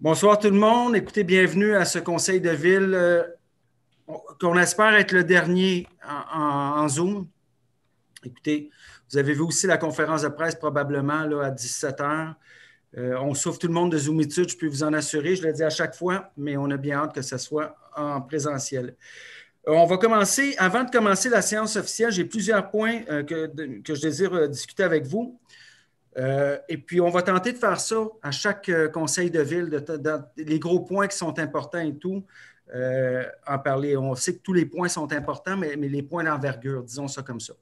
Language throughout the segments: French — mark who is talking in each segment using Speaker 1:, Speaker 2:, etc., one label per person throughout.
Speaker 1: Bonsoir tout le monde. Écoutez, bienvenue à ce conseil de ville qu'on espère être le dernier en Zoom. Écoutez, vous avez vu aussi la conférence de presse probablement là, à 17 heures. On souffre tout le monde de Zoomitude, je peux vous en assurer. Je le dis à chaque fois, mais on a bien hâte que ce soit en présentiel. On va commencer. Avant de commencer la séance officielle, j'ai plusieurs points que je désire discuter avec vous. Et puis, on va tenter de faire ça à chaque conseil de ville, les gros points qui sont importants et tout, en parler. On sait que tous les points sont importants, mais les points d'envergure, disons ça comme ça.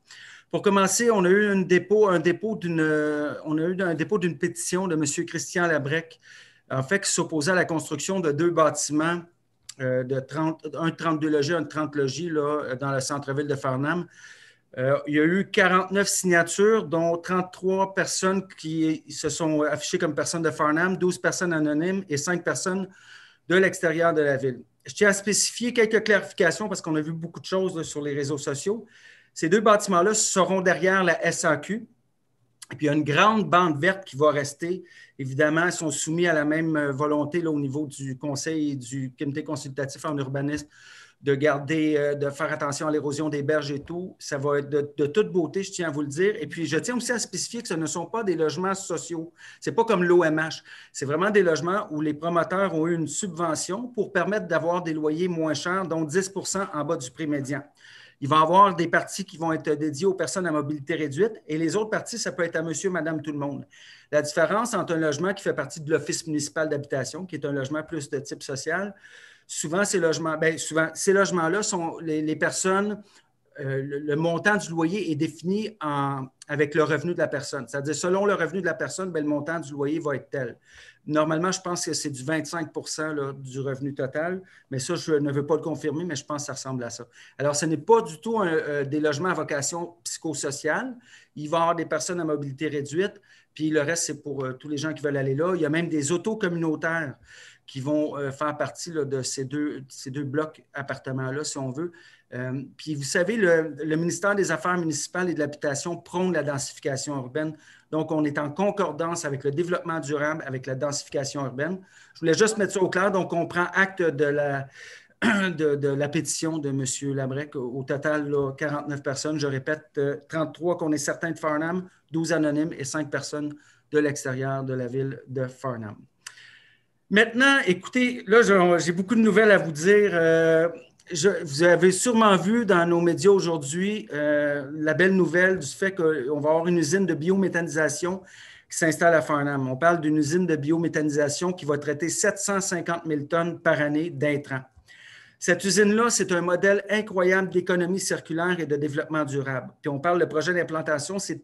Speaker 1: Pour commencer, on a eu un dépôt d'une pétition de M. Christian Labrec, en fait, qui s'opposait à la construction de deux bâtiments un de 32 logis, un de 30 logis là, dans le centre-ville de Farnham. Il y a eu 49 signatures, dont 33 personnes qui se sont affichées comme personnes de Farnham, 12 personnes anonymes et 5 personnes de l'extérieur de la ville. Je tiens à spécifier quelques clarifications parce qu'on a vu beaucoup de choses là, sur les réseaux sociaux. Ces deux bâtiments-là seront derrière la SAQ. Et puis, il y a une grande bande verte qui va rester. Évidemment, ils sont soumis à la même volonté là, au niveau du Conseil et du Comité consultatif en urbanisme de garder, de faire attention à l'érosion des berges et tout. Ça va être de toute beauté, je tiens à vous le dire. Et puis, je tiens aussi à spécifier que ce ne sont pas des logements sociaux. Ce n'est pas comme l'OMH. C'est vraiment des logements où les promoteurs ont eu une subvention pour permettre d'avoir des loyers moins chers, dont 10 en bas du prix médian. Il va y avoir des parties qui vont être dédiées aux personnes à mobilité réduite et les autres parties, ça peut être à monsieur, madame, tout le monde. La différence entre un logement qui fait partie de l'Office municipal d'habitation, qui est un logement plus de type social, souvent, ces logements-là sont les personnes, le montant du loyer est défini avec le revenu de la personne. C'est-à-dire, selon le revenu de la personne, bien, le montant du loyer va être tel. Normalement, je pense que c'est du 25 là, du revenu total, mais ça, je ne veux pas le confirmer, mais je pense que ça ressemble à ça. Alors, ce n'est pas du tout des logements à vocation psychosociale. Il va y avoir des personnes à mobilité réduite, puis le reste, c'est pour tous les gens qui veulent aller là. Il y a même des autos communautaires qui vont faire partie là, de ces deux blocs appartements-là, si on veut. Puis, vous savez, le ministère des Affaires municipales et de l'Habitation prône la densification urbaine. Donc, on est en concordance avec le développement durable, avec la densification urbaine. Je voulais juste mettre ça au clair. Donc, on prend acte de la pétition de M. Labrec. Au total, là, 49 personnes. Je répète, 33 qu'on est certain de Farnham, 12 anonymes et 5 personnes de l'extérieur de la ville de Farnham. Maintenant, écoutez, là, j'ai beaucoup de nouvelles à vous dire. Vous avez sûrement vu dans nos médias aujourd'hui la belle nouvelle du fait qu'on va avoir une usine de biométhanisation qui s'installe à Farnham. On parle d'une usine de biométhanisation qui va traiter 750 000 tonnes par année d'intrants. Cette usine-là, c'est un modèle incroyable d'économie circulaire et de développement durable. Puis on parle de projet d'implantation, c'est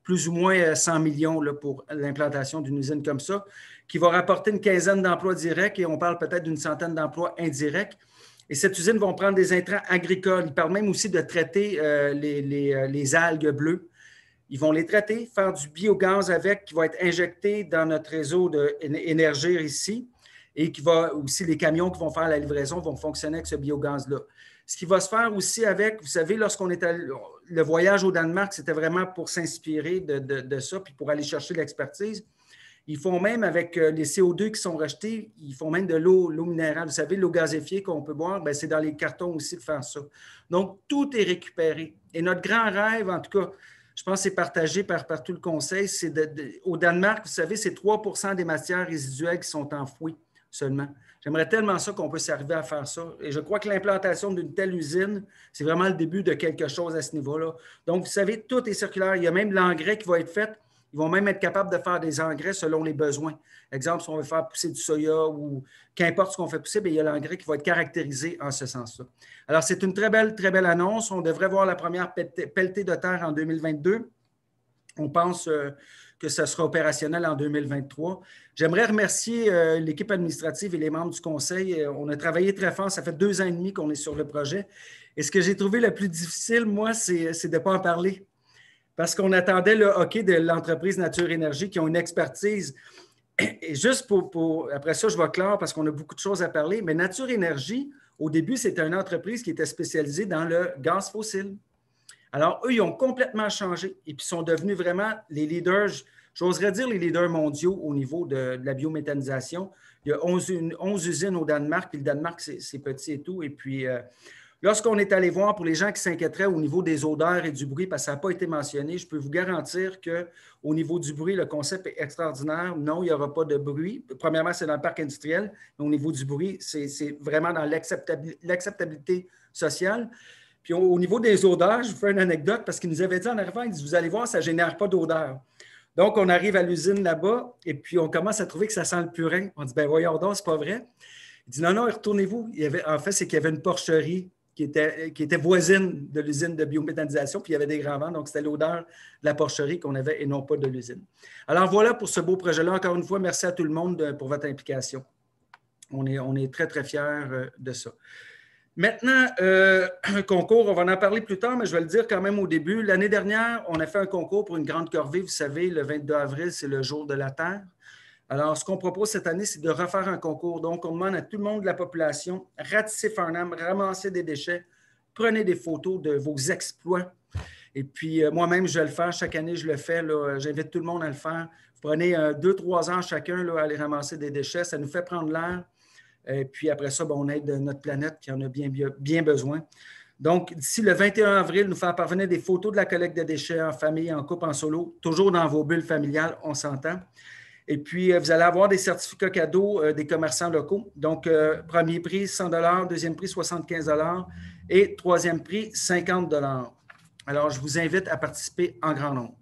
Speaker 1: plus ou moins 100 millions là, pour l'implantation d'une usine comme ça, qui va rapporter une quinzaine d'emplois directs et on parle peut-être d'une centaine d'emplois indirects. Et cette usine va prendre des intrants agricoles. Ils parlent même aussi de traiter les algues bleues. Ils vont les traiter, faire du biogaz avec, qui va être injecté dans notre réseau d'énergie ici et qui va aussi, les camions qui vont faire la livraison vont fonctionner avec ce biogaz-là. Ce qui va se faire aussi avec, vous savez, lorsqu'on est allé, le voyage au Danemark, c'était vraiment pour s'inspirer de ça, puis pour aller chercher l'expertise. Ils font même avec les CO2 qui sont rejetés, ils font même de l'eau minérale. Vous savez, l'eau gazéfiée qu'on peut boire, bien, c'est dans les cartons aussi de faire ça. Donc, tout est récupéré. Et notre grand rêve, en tout cas, je pense que c'est partagé par tout le conseil, c'est au Danemark, vous savez, c'est 3 des matières résiduelles qui sont enfouies seulement. J'aimerais tellement ça qu'on puisse arriver à faire ça. Et je crois que l'implantation d'une telle usine, c'est vraiment le début de quelque chose à ce niveau-là. Donc, vous savez, tout est circulaire. Il y a même l'engrais qui va être fait. Ils vont même être capables de faire des engrais selon les besoins. Exemple, si on veut faire pousser du soya ou qu'importe ce qu'on fait pousser, bien, il y a l'engrais qui va être caractérisé en ce sens-là. Alors, c'est une très belle annonce. On devrait voir la première pelletée de terre en 2022. On pense que ça sera opérationnel en 2023. J'aimerais remercier l'équipe administrative et les membres du conseil. On a travaillé très fort. Ça fait 2 ans et demi qu'on est sur le projet. Et ce que j'ai trouvé le plus difficile, moi, c'est de ne pas en parler. Parce qu'on attendait le hockey de l'entreprise Nature Énergie qui ont une expertise. Et juste après ça, je vais clore parce qu'on a beaucoup de choses à parler. Mais Nature Énergie, au début, c'était une entreprise qui était spécialisée dans le gaz fossile. Alors, eux, ils ont complètement changé et puis sont devenus vraiment les leaders, j'oserais dire les leaders mondiaux au niveau de la biométhanisation. Il y a 11 usines au Danemark, puis le Danemark, c'est petit et tout. Et puis, lorsqu'on est allé voir, pour les gens qui s'inquiéteraient au niveau des odeurs et du bruit, parce que ça n'a pas été mentionné, je peux vous garantir qu'au niveau du bruit, le concept est extraordinaire. Non, il n'y aura pas de bruit. Premièrement, c'est dans le parc industriel, mais au niveau du bruit, c'est vraiment dans l'acceptabilité sociale. Puis au niveau des odeurs, je vous fais une anecdote parce qu'il nous avait dit en arrivant, il dit, vous allez voir, ça ne génère pas d'odeur. Donc, on arrive à l'usine là-bas et puis on commence à trouver que ça sent le purin. On dit, ben voyons donc, c'est pas vrai. Il dit, non, retournez-vous. En fait, c'est qu'il y avait une porcherie qui était voisine de l'usine de biométhanisation, puis il y avait des grands vents, donc c'était l'odeur de la porcherie qu'on avait et non pas de l'usine. Alors voilà pour ce beau projet-là. Encore une fois, merci à tout le monde pour votre implication. On est très, très fiers de ça. Maintenant, un concours, on va en parler plus tard, mais je vais le dire quand même au début. L'année dernière, on a fait un concours pour une grande corvée. Vous savez, le 22 avril, c'est le jour de la Terre. Alors, ce qu'on propose cette année, c'est de refaire un concours. Donc, on demande à tout le monde de la population, ratissez Farnham, ramassez des déchets, prenez des photos de vos exploits. Et puis, moi-même, je vais le faire. Chaque année, je le fais. J'invite tout le monde à le faire. Vous prenez 2-3 ans chacun à aller ramasser des déchets. Ça nous fait prendre l'air. Et puis, après ça, on aide notre planète qui en a bien besoin. Donc, d'ici le 21 avril, nous faire parvenir des photos de la collecte de déchets en famille, en couple, en solo, toujours dans vos bulles familiales, on s'entend. Et puis, vous allez avoir des certificats cadeaux des commerçants locaux. Donc, premier prix, 100 $, deuxième prix, 75 $ et troisième prix, 50 $. Alors, je vous invite à participer en grand nombre.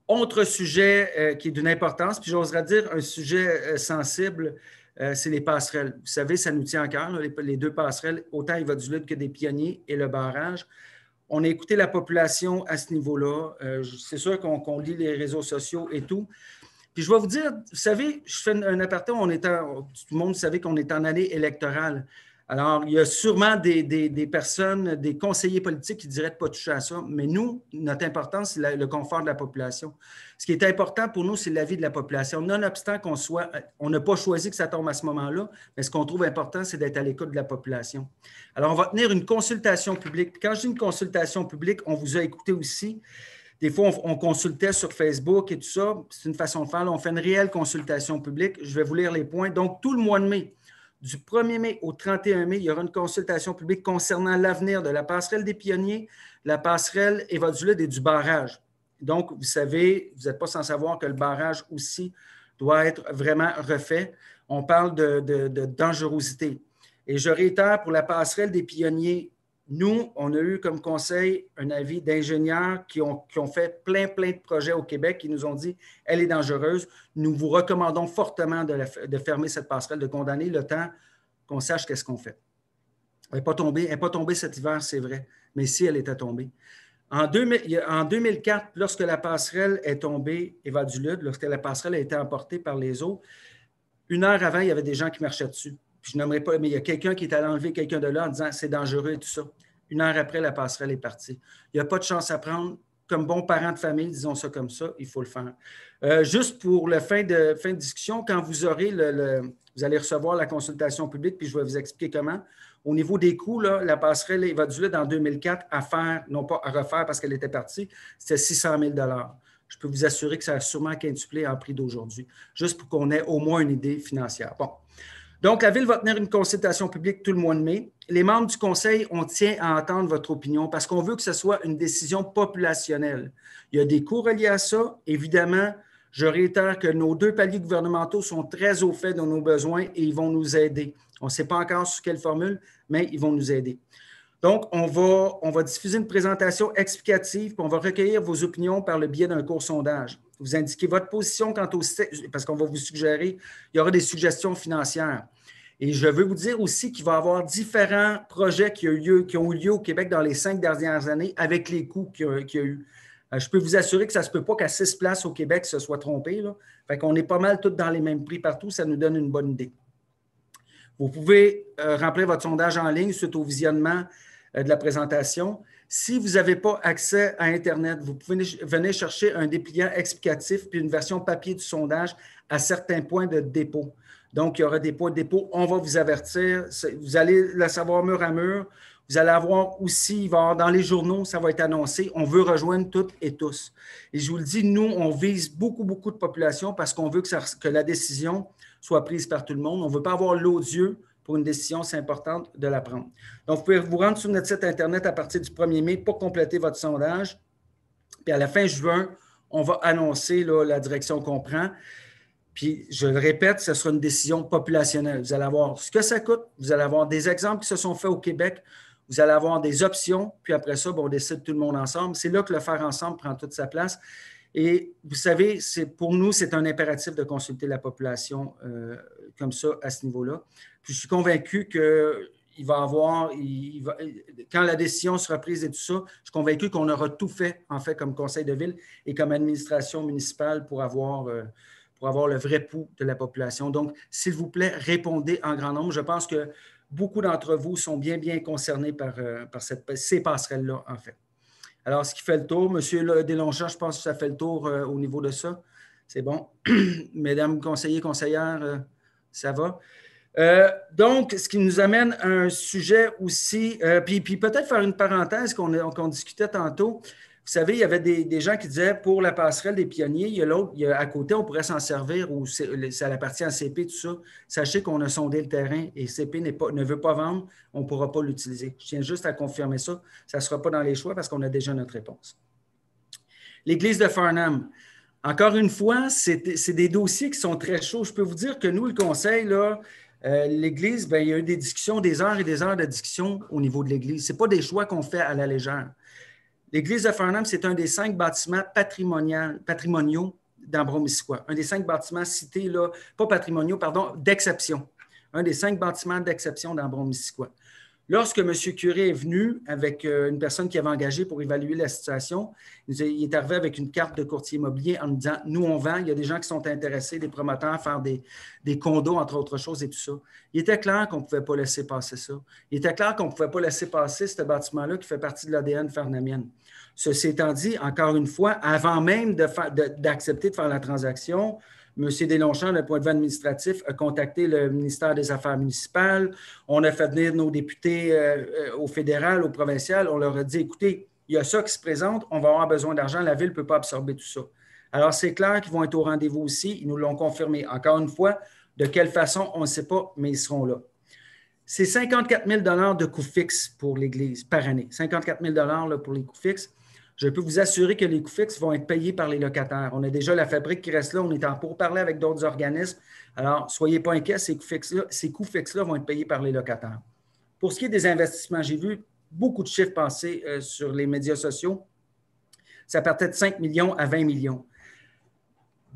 Speaker 1: Autre sujet qui est d'une importance, puis j'oserais dire un sujet sensible, c'est les passerelles. Vous savez, ça nous tient à cœur, les deux passerelles, autant Éva-du-Lude que des Pionniers et le barrage. On a écouté la population à ce niveau-là. C'est sûr qu'on lit les réseaux sociaux et tout. Puis je vais vous dire, vous savez, je fais un aparté, tout le monde savait qu'on est en année électorale. Alors, il y a sûrement des personnes, des conseillers politiques qui diraient de ne pas toucher à ça, mais nous, notre importance, c'est le confort de la population. Ce qui est important pour nous, c'est l'avis de la population. Nonobstant on n'a pas choisi que ça tombe à ce moment-là, mais ce qu'on trouve important, c'est d'être à l'écoute de la population. Alors, on va tenir une consultation publique. Puis quand je dis une consultation publique, on vous a écouté aussi. Des fois, on consultait sur Facebook et tout ça. C'est une façon de faire. Là, on fait une réelle consultation publique. Je vais vous lire les points. Donc, tout le mois de mai, du 1er mai au 31 mai, il y aura une consultation publique concernant l'avenir de la passerelle des Pionniers, la passerelle Éva-du-Lude et du barrage. Donc, vous savez, vous n'êtes pas sans savoir que le barrage aussi doit être vraiment refait. On parle de dangerosité. Et je réitère, pour la passerelle des Pionniers, nous, on a eu comme conseil un avis d'ingénieurs qui ont fait plein de projets au Québec qui nous ont dit elle est dangereuse. Nous vous recommandons fortement de fermer cette passerelle, de condamner le temps qu'on sache qu'est-ce qu'on fait. Elle n'est pas tombée cet hiver, c'est vrai, mais si elle était tombée. En 2004, lorsque la passerelle est tombée, Éva-du-Lude, lorsque la passerelle a été emportée par les eaux, 1 heure avant, il y avait des gens qui marchaient dessus. Puis je n'aimerais pas, mais il y a quelqu'un qui est allé enlever quelqu'un de là en disant c'est dangereux et tout ça. 1 heure après, la passerelle est partie. Il n'y a pas de chance à prendre. Comme bon parent de famille, disons ça comme ça, il faut le faire. Juste pour la fin de discussion, quand vous aurez vous allez recevoir la consultation publique, puis je vais vous expliquer comment. Au niveau des coûts, là, la passerelle Éva-du-Lude en 2004 à faire, non pas à refaire parce qu'elle était partie, c'était 600 000 $. Je peux vous assurer que ça a sûrement quintuplé en prix d'aujourd'hui, juste pour qu'on ait au moins une idée financière. Bon. Donc, la Ville va tenir une consultation publique tout le mois de mai. Les membres du Conseil, on tient à entendre votre opinion parce qu'on veut que ce soit une décision populationnelle. Il y a des coûts reliés à ça. Évidemment, je réitère que nos 2 paliers gouvernementaux sont très au fait de nos besoins et ils vont nous aider. On ne sait pas encore sous quelle formule, mais ils vont nous aider. Donc, on va diffuser une présentation explicative, puis on va recueillir vos opinions par le biais d'un court sondage. Vous indiquez votre position quant au parce qu'on va vous suggérer, il y aura des suggestions financières. Et je veux vous dire aussi qu'il va y avoir différents projets qui ont eu lieu au Québec dans les 5 dernières années avec les coûts qu'il y a eu. Je peux vous assurer que ça ne se peut pas qu'à 6 places au Québec se soit trompé. Là. Fait qu'on est pas mal tous dans les mêmes prix partout. Ça nous donne une bonne idée. Vous pouvez remplir votre sondage en ligne suite au visionnement de la présentation. Si vous n'avez pas accès à Internet, vous pouvez venir chercher un dépliant explicatif puis une version papier du sondage à certains points de dépôt. Donc, il y aura des points de dépôt. On va vous avertir. Vous allez le savoir mur à mur. Vous allez avoir aussi, il va y avoir dans les journaux, ça va être annoncé. On veut rejoindre toutes et tous. Et je vous le dis, nous, on vise beaucoup de population parce qu'on veut que la décision soit prise par tout le monde. On ne veut pas avoir l'odieux pour une décision, c'est important de la prendre. Donc, vous pouvez vous rendre sur notre site Internet à partir du 1er mai pour compléter votre sondage. Puis à la fin juin, on va annoncer là, la direction qu'on prend. Puis, je le répète, ce sera une décision populationnelle. Vous allez avoir ce que ça coûte, vous allez avoir des exemples qui se sont faits au Québec, vous allez avoir des options, puis après ça, on décide tout le monde ensemble. C'est là que le faire ensemble prend toute sa place. Et vous savez, pour nous, c'est un impératif de consulter la population comme ça, à ce niveau-là. Puis, je suis convaincu qu'il va avoir, quand la décision sera prise et tout ça, je suis convaincu qu'on aura tout fait, en fait, comme conseil de ville et comme administration municipale pour avoir le vrai pouls de la population. Donc, s'il vous plaît, répondez en grand nombre. Je pense que beaucoup d'entre vous sont bien concernés par ces passerelles-là, en fait. Alors, ce qui fait le tour, M. Deslongchamps, je pense que ça fait le tour au niveau de ça. C'est bon. Mesdames conseillers, conseillères, ça va. Donc, ce qui nous amène à un sujet aussi, puis peut-être faire une parenthèse qu'on discutait tantôt. Vous savez, il y avait des gens qui disaient pour la passerelle des pionniers, il y a l'autre, à côté, on pourrait s'en servir ou ça appartient à CP, tout ça. Sachez qu'on a sondé le terrain et CP ne veut pas vendre, on ne pourra pas l'utiliser. Je tiens juste à confirmer ça. Ça ne sera pas dans les choix parce qu'on a déjà notre réponse. L'Église de Farnham. Encore une fois, c'est des dossiers qui sont très chauds. Je peux vous dire que nous, le conseil, là, l'Église, il y a eu des discussions, des heures et des heures de discussion au niveau de l'Église. Ce n'est pas des choix qu'on fait à la légère. L'Église de Farnham, c'est un des 5 bâtiments patrimoniaux d'Ambron-Missisquoi. Un des 5 bâtiments cités, là, pas patrimoniaux, pardon, d'exception. Un des 5 bâtiments d'exception d'Ambron-Missisquoi. Lorsque M. Curé est venu avec une personne qui avait engagé pour évaluer la situation, il est arrivé avec une carte de courtier immobilier en nous disant « Nous, on vend, il y a des gens qui sont intéressés, des promoteurs à faire des condos, entre autres choses, et tout ça. » Il était clair qu'on ne pouvait pas laisser passer ça. Il était clair qu'on ne pouvait pas laisser passer ce bâtiment-là qui fait partie de l'ADN farnamienne. Ceci étant dit, encore une fois, avant même d'accepter de faire la transaction, M. Deslongchamps, d'un point de vue administratif, a contacté le ministère des Affaires municipales. On a fait venir nos députés au fédéral, au provincial. On leur a dit, écoutez, il y a ça qui se présente, on va avoir besoin d'argent, la Ville ne peut pas absorber tout ça. Alors, c'est clair qu'ils vont être au rendez-vous aussi. Ils nous l'ont confirmé. Encore une fois, de quelle façon, on ne sait pas, mais ils seront là. C'est 54 000 $ de coûts fixes pour l'Église par année. 54 000 $ pour les coûts fixes. Je peux vous assurer que les coûts fixes vont être payés par les locataires. On a déjà la fabrique qui reste là. On est en pourparlers avec d'autres organismes. Alors, soyez pas inquiets, ces coûts fixes-là vont être payés par les locataires. Pour ce qui est des investissements, j'ai vu beaucoup de chiffres passer sur les médias sociaux. Ça partait de 5 millions à 20 millions.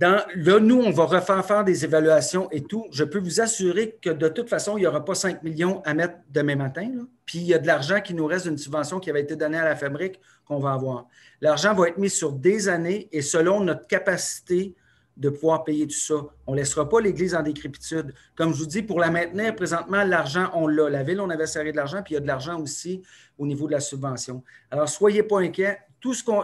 Speaker 1: Là, nous, on va faire des évaluations et tout. Je peux vous assurer que de toute façon, il n'y aura pas 5 millions à mettre demain matin. Là. Puis, il y a de l'argent qui nous reste d'une subvention qui avait été donnée à la fabrique qu'on va avoir. L'argent va être mis sur des années et selon notre capacité de pouvoir payer tout ça. On ne laissera pas l'Église en décrépitude. Comme je vous dis, pour la maintenir, présentement, l'argent, on l'a. La Ville, on avait serré de l'argent, puis il y a de l'argent aussi au niveau de la subvention. Alors, soyez pas inquiets.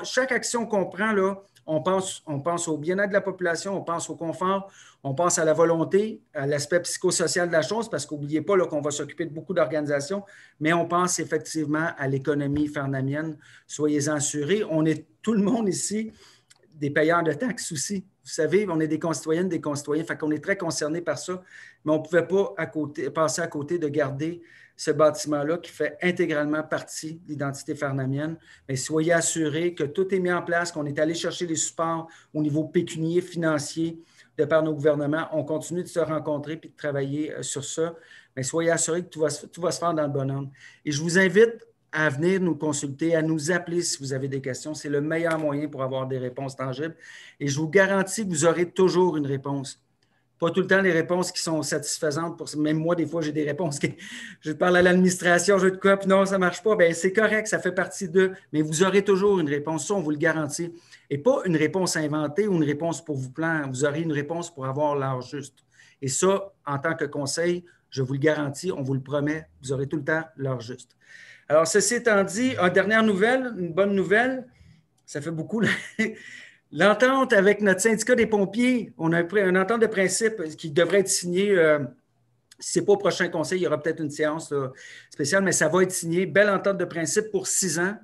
Speaker 1: Chaque action qu'on prend, là, on pense au bien-être de la population, on pense au confort, on pense à la volonté, à l'aspect psychosocial de la chose, parce qu'oubliez pas qu'on va s'occuper de beaucoup d'organisations, mais on pense effectivement à l'économie farnamienne. Soyez-en assurés. On est tout le monde ici des payeurs de taxes aussi. Vous savez, on est des concitoyennes, des concitoyens, fait qu'on est très concernés par ça, mais on ne pouvait pas passer à côté de garder ce bâtiment-là qui fait intégralement partie de l'identité farnamienne. Mais soyez assurés que tout est mis en place, qu'on est allé chercher les supports au niveau pécunier, financier, de par nos gouvernements. On continue de se rencontrer et de travailler sur ça. Mais soyez assurés que tout va se faire dans le bon ordre. Et je vous invite à venir nous consulter, à nous appeler si vous avez des questions. C'est le meilleur moyen pour avoir des réponses tangibles. Et je vous garantis que vous aurez toujours une réponse. Pas tout le temps les réponses qui sont satisfaisantes. Même moi, des fois, j'ai des réponses qui... Je parle à l'administration, je te quoi, puis non, ça ne marche pas. Bien, c'est correct, ça fait partie d'eux. Mais vous aurez toujours une réponse. Ça, on vous le garantit. Et pas une réponse inventée ou une réponse pour vous plaindre. Vous aurez une réponse pour avoir l'heure juste. Et ça, en tant que conseil, je vous le garantis, on vous le promet, vous aurez tout le temps l'heure juste. Alors, ceci étant dit, une dernière nouvelle, une bonne nouvelle, ça fait beaucoup. L'entente avec notre syndicat des pompiers, on a une entente de principe qui devrait être signée, si ce n'est pas au prochain conseil, il y aura peut-être une séance là, spéciale, mais ça va être signé. Belle entente de principe pour 6 ans.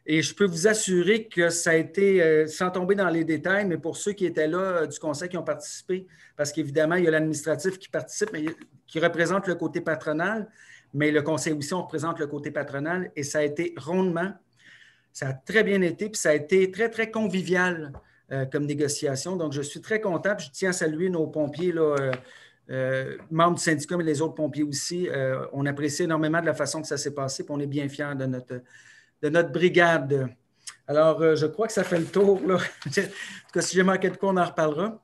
Speaker 1: Et je peux vous assurer que ça a été, sans tomber dans les détails, mais pour ceux qui étaient là du conseil qui ont participé, parce qu'évidemment, il y a l'administratif qui participe, qui représente le côté patronal, mais le conseil aussi, on représente le côté patronal, et ça a été rondement, ça a très bien été, puis ça a été très, très convivial comme négociation. Donc, je suis très content, puis je tiens à saluer nos pompiers, là, membres du syndicat, mais les autres pompiers aussi. On apprécie énormément de la façon que ça s'est passé, puis on est bien fiers de notre brigade. Alors, je crois que ça fait le tour, là. En tout cas, si j'ai manqué de quoi, on en reparlera.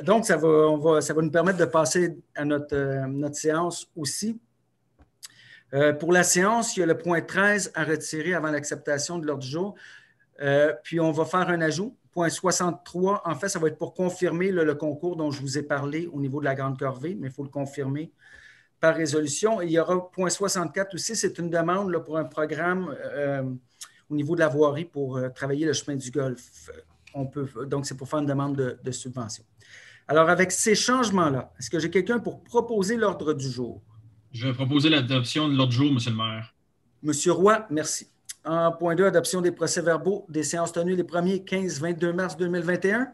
Speaker 1: Donc, ça va nous permettre de passer à notre séance aussi. Pour la séance, il y a le point 13 à retirer avant l'acceptation de l'ordre du jour. Puis, on va faire un ajout. Point 63, en fait, ça va être pour confirmer le concours dont je vous ai parlé au niveau de la Grande Corvée, mais il faut le confirmer par résolution. Et il y aura point 64 aussi, c'est une demande là, pour un programme au niveau de la voirie pour travailler le chemin du Golfe. Donc, c'est pour faire une demande de subvention. Alors, avec ces changements-là, est-ce que j'ai quelqu'un pour proposer l'ordre du jour?
Speaker 2: Je vais proposer l'adoption de l'ordre du jour, M. le maire.
Speaker 1: Monsieur Roy, merci. En point 2, adoption des procès-verbaux des séances tenues les 1er, 15, 22 mars 2021.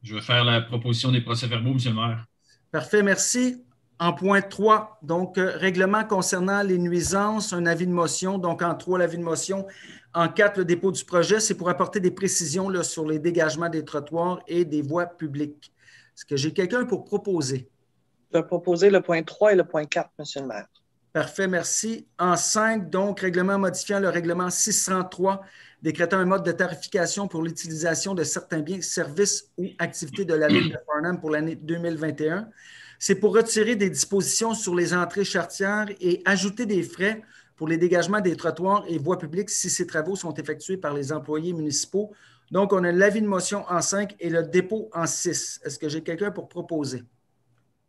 Speaker 2: Je vais faire la proposition des procès-verbaux, M. le maire.
Speaker 1: Parfait, merci. En point 3, donc, règlement concernant les nuisances, un avis de motion. Donc, en 3, l'avis de motion. En 4, le dépôt du projet, c'est pour apporter des précisions là, sur les dégagements des trottoirs et des voies publiques. Est-ce que j'ai quelqu'un pour proposer?
Speaker 3: Je vais proposer le point 3 et le point 4, M. le maire.
Speaker 1: Parfait, merci. En 5, donc, règlement modifiant le règlement 603, décrétant un mode de tarification pour l'utilisation de certains biens, services ou activités de la Ville de Farnham pour l'année 2021. C'est pour retirer des dispositions sur les entrées charretières et ajouter des frais pour les dégagements des trottoirs et voies publiques si ces travaux sont effectués par les employés municipaux. Donc, on a l'avis de motion en 5 et le dépôt en 6. Est-ce que j'ai quelqu'un pour proposer?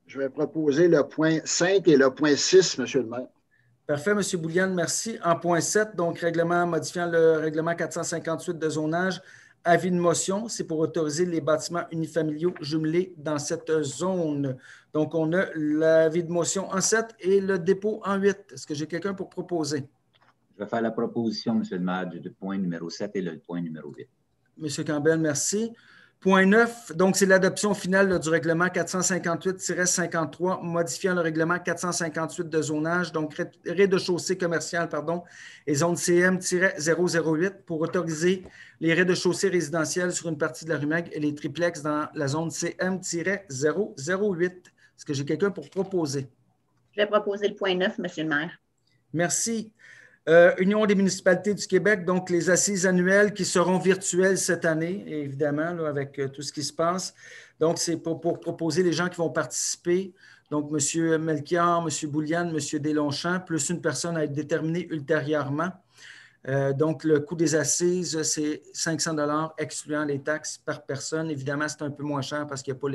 Speaker 4: Je vais proposer le point 5 et le point 6, M. le maire.
Speaker 1: Parfait, M. Bouliane, merci. En point 7, donc, règlement modifiant le règlement 458 de zonage, avis de motion, c'est pour autoriser les bâtiments unifamiliaux jumelés dans cette zone. Donc, on a l'avis de motion en 7 et le dépôt en 8. Est-ce que j'ai quelqu'un pour proposer?
Speaker 5: Je vais faire la proposition, M. le maire, du point numéro 7 et le point numéro 8.
Speaker 1: M. Campbell, merci. Point 9, donc c'est l'adoption finale là, du règlement 458-53, modifiant le règlement 458 de zonage, donc rez-de-chaussée commercial, et zone CM-008 pour autoriser les rez-de-chaussée résidentiels sur une partie de la rue Meg et les triplex dans la zone CM-008. Est-ce que j'ai quelqu'un pour proposer?
Speaker 6: Je vais proposer le point 9, M. le maire.
Speaker 1: Merci. Union des municipalités du Québec, donc les assises annuelles qui seront virtuelles cette année, évidemment, là, avec tout ce qui se passe. Donc, c'est pour proposer les gens qui vont participer. Donc, M. Melchior, M. Bouliane, M. Deslongchamps, plus une personne à être déterminée ultérieurement. Donc, le coût des assises, c'est 500 $ excluant les taxes par personne. Évidemment, c'est un peu moins cher parce qu'il n'y a pas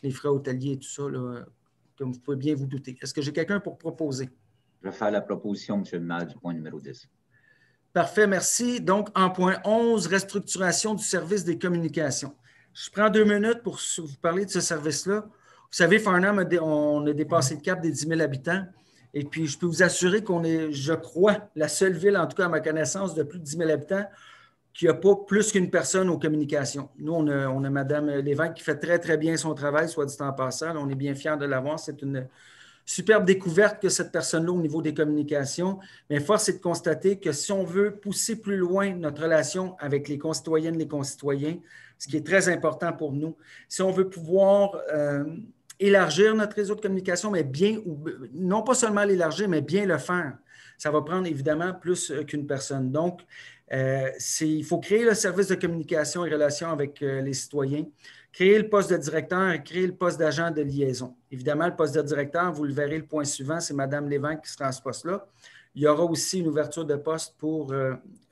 Speaker 1: les frais hôteliers et tout ça, là, comme vous pouvez bien vous douter. Est-ce que j'ai quelqu'un pour proposer?
Speaker 5: Je vais faire la proposition, M. le maire, du point numéro 10.
Speaker 1: Parfait, merci. Donc, en point 11, restructuration du service des communications. Je prends 2 minutes pour vous parler de ce service-là. Vous savez, Farnham, on a dépassé le cap des 10 000 habitants. Et puis, je peux vous assurer qu'on est, je crois, la seule ville, en tout cas à ma connaissance, de plus de 10 000 habitants qui n'a pas plus qu'une personne aux communications. Nous, on a Mme Lévesque qui fait très, très bien son travail, soit dit en passant. Là, on est bien fiers de l'avoir. C'est une superbe découverte que cette personne-là au niveau des communications. Mais force est de constater que si on veut pousser plus loin notre relation avec les concitoyennes et les concitoyens, ce qui est très important pour nous, si on veut pouvoir élargir notre réseau de communication, mais bien, non pas seulement l'élargir, mais bien le faire, ça va prendre évidemment plus qu'une personne. Donc, il faut créer le service de communication et relations avec les citoyens, créer le poste de directeur et créer le poste d'agent de liaison. Évidemment, le poste de directeur, vous le verrez, le point suivant, c'est Mme Lévesque qui sera à ce poste-là. Il y aura aussi une ouverture de poste pour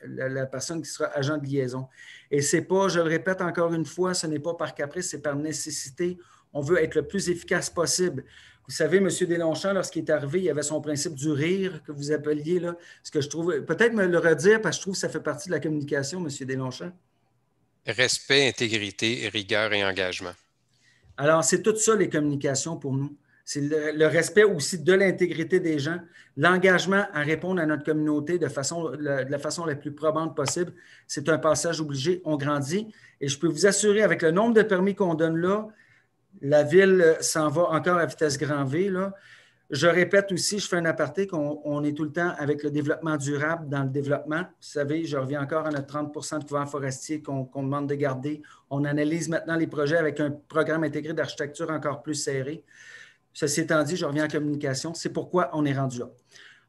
Speaker 1: la personne qui sera agent de liaison. Et ce n'est pas, je le répète encore une fois, ce n'est pas par caprice, c'est par nécessité. On veut être le plus efficace possible. Vous savez, M. Deslongchamps, lorsqu'il est arrivé, il y avait son principe du rire que vous appeliez, là, ce que je trouve, peut-être me le redire, parce que je trouve que ça fait partie de la communication, M. Deslongchamps.
Speaker 7: Respect, intégrité, rigueur et engagement.
Speaker 1: Alors, c'est tout ça, les communications pour nous. C'est le respect aussi de l'intégrité des gens, l'engagement à répondre à notre communauté de la façon la plus probante possible. C'est un passage obligé, on grandit. Et je peux vous assurer, avec le nombre de permis qu'on donne là, la ville s'en va encore à vitesse grand V, là. Je répète aussi, je fais un aparté, qu'on est tout le temps avec le développement durable dans le développement. Vous savez, je reviens encore à notre 30 de couverts forestiers qu'on demande de garder. On analyse maintenant les projets avec un programme intégré d'architecture encore plus serré. Ceci étant dit, je reviens en communication. C'est pourquoi on est rendu là.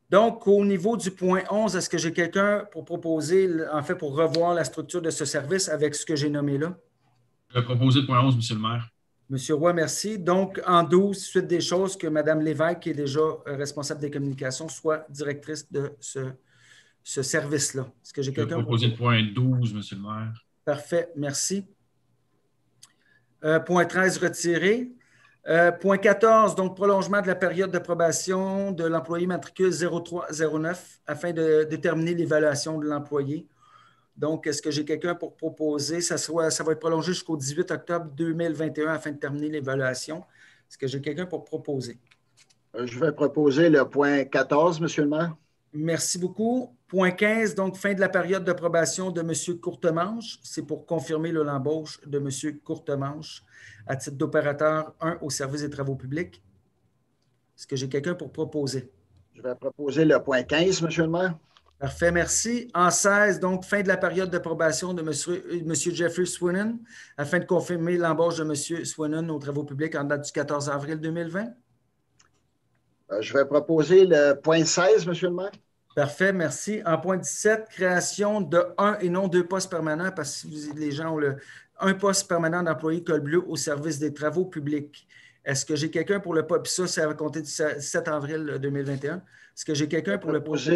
Speaker 1: Donc, au niveau du point 11, est-ce que j'ai quelqu'un pour proposer, en fait, pour revoir la structure de ce service avec ce que j'ai nommé là?
Speaker 2: Je vais proposer le point 11, Monsieur le maire.
Speaker 1: Monsieur Roy, merci. Donc, en 12, suite des choses, que Mme Lévesque, qui est déjà responsable des communications, soit directrice de ce service-là. Est-ce que j'ai
Speaker 2: Je vais
Speaker 1: quelqu'un
Speaker 2: proposer le point 12, Monsieur le maire.
Speaker 1: Parfait, merci. Point 13, retiré. Point 14, donc prolongement de la période de probation de l'employé matricule 0309 afin de déterminer l'évaluation de l'employé. Donc, est-ce que j'ai quelqu'un pour proposer? Ça va être prolongé jusqu'au 18 octobre 2021 afin de terminer l'évaluation. Est-ce que j'ai quelqu'un pour proposer?
Speaker 4: Je vais proposer le point 14, Monsieur le maire.
Speaker 1: Merci beaucoup. Point 15, donc fin de la période de probation de M. Courtemanche. C'est pour confirmer l'embauche de M. Courtemanche à titre d'opérateur 1 au service des travaux publics. Est-ce que j'ai quelqu'un pour proposer?
Speaker 4: Je vais proposer le point 15, Monsieur le maire.
Speaker 1: Parfait, merci. En 16, donc, fin de la période de probation de M. Jeffrey Swinnon afin de confirmer l'embauche de M. Swinnon aux travaux publics en date du 14 avril 2020.
Speaker 4: Je vais proposer le point 16, Monsieur le maire.
Speaker 1: Parfait, merci. En point 17, création de 1 et non 2 postes permanents parce que les gens ont un poste permanent d'employé col bleu au service des travaux publics. Est-ce que j'ai quelqu'un pour le poste? Puis ça va compter du 7 avril 2021. Est-ce que j'ai quelqu'un pour le poste?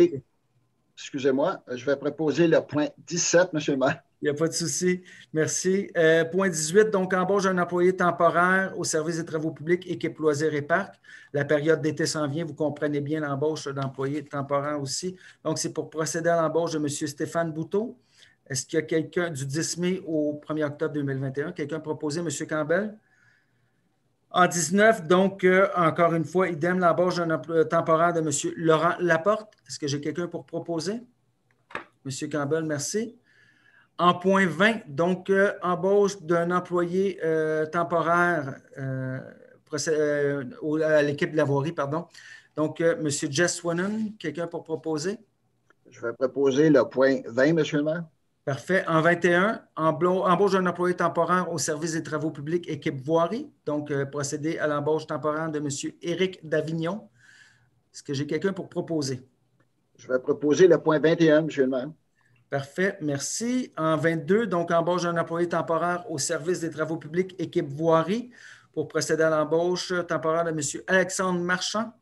Speaker 4: Excusez-moi, je vais proposer le point 17, Monsieur le maire.
Speaker 1: Il n'y a pas de souci. Merci. Point 18, donc embauche d'un employé temporaire au service des travaux publics, équipe loisirs et parcs. La période d'été s'en vient, vous comprenez bien l'embauche d'employés temporaires aussi. Donc, c'est pour procéder à l'embauche de M. Stéphane Bouteau. Est-ce qu'il y a quelqu'un du 10 mai au 1er octobre 2021? Quelqu'un proposé, M. Campbell? En 19, donc, encore une fois, idem, l'embauche d'un emploi temporaire de M. Laurent Laporte. Est-ce que j'ai quelqu'un pour proposer? M. Campbell, merci. En point 20, donc, embauche d'un employé temporaire à l'équipe de la voirie, pardon. Donc, M. Jess Swinnon, quelqu'un pour proposer?
Speaker 4: Je vais proposer le point 20, M. le maire.
Speaker 1: Parfait. En 21, embauche d'un employé temporaire au service des travaux publics, équipe voirie. Donc, procéder à l'embauche temporaire de M. Éric Davignon. Est-ce que j'ai quelqu'un pour proposer?
Speaker 4: Je vais proposer le point 21, M. le maire.
Speaker 1: Parfait, merci. En 22, donc, embauche d'un employé temporaire au service des travaux publics, équipe voirie, pour procéder à l'embauche temporaire de M. Alexandre Marchand.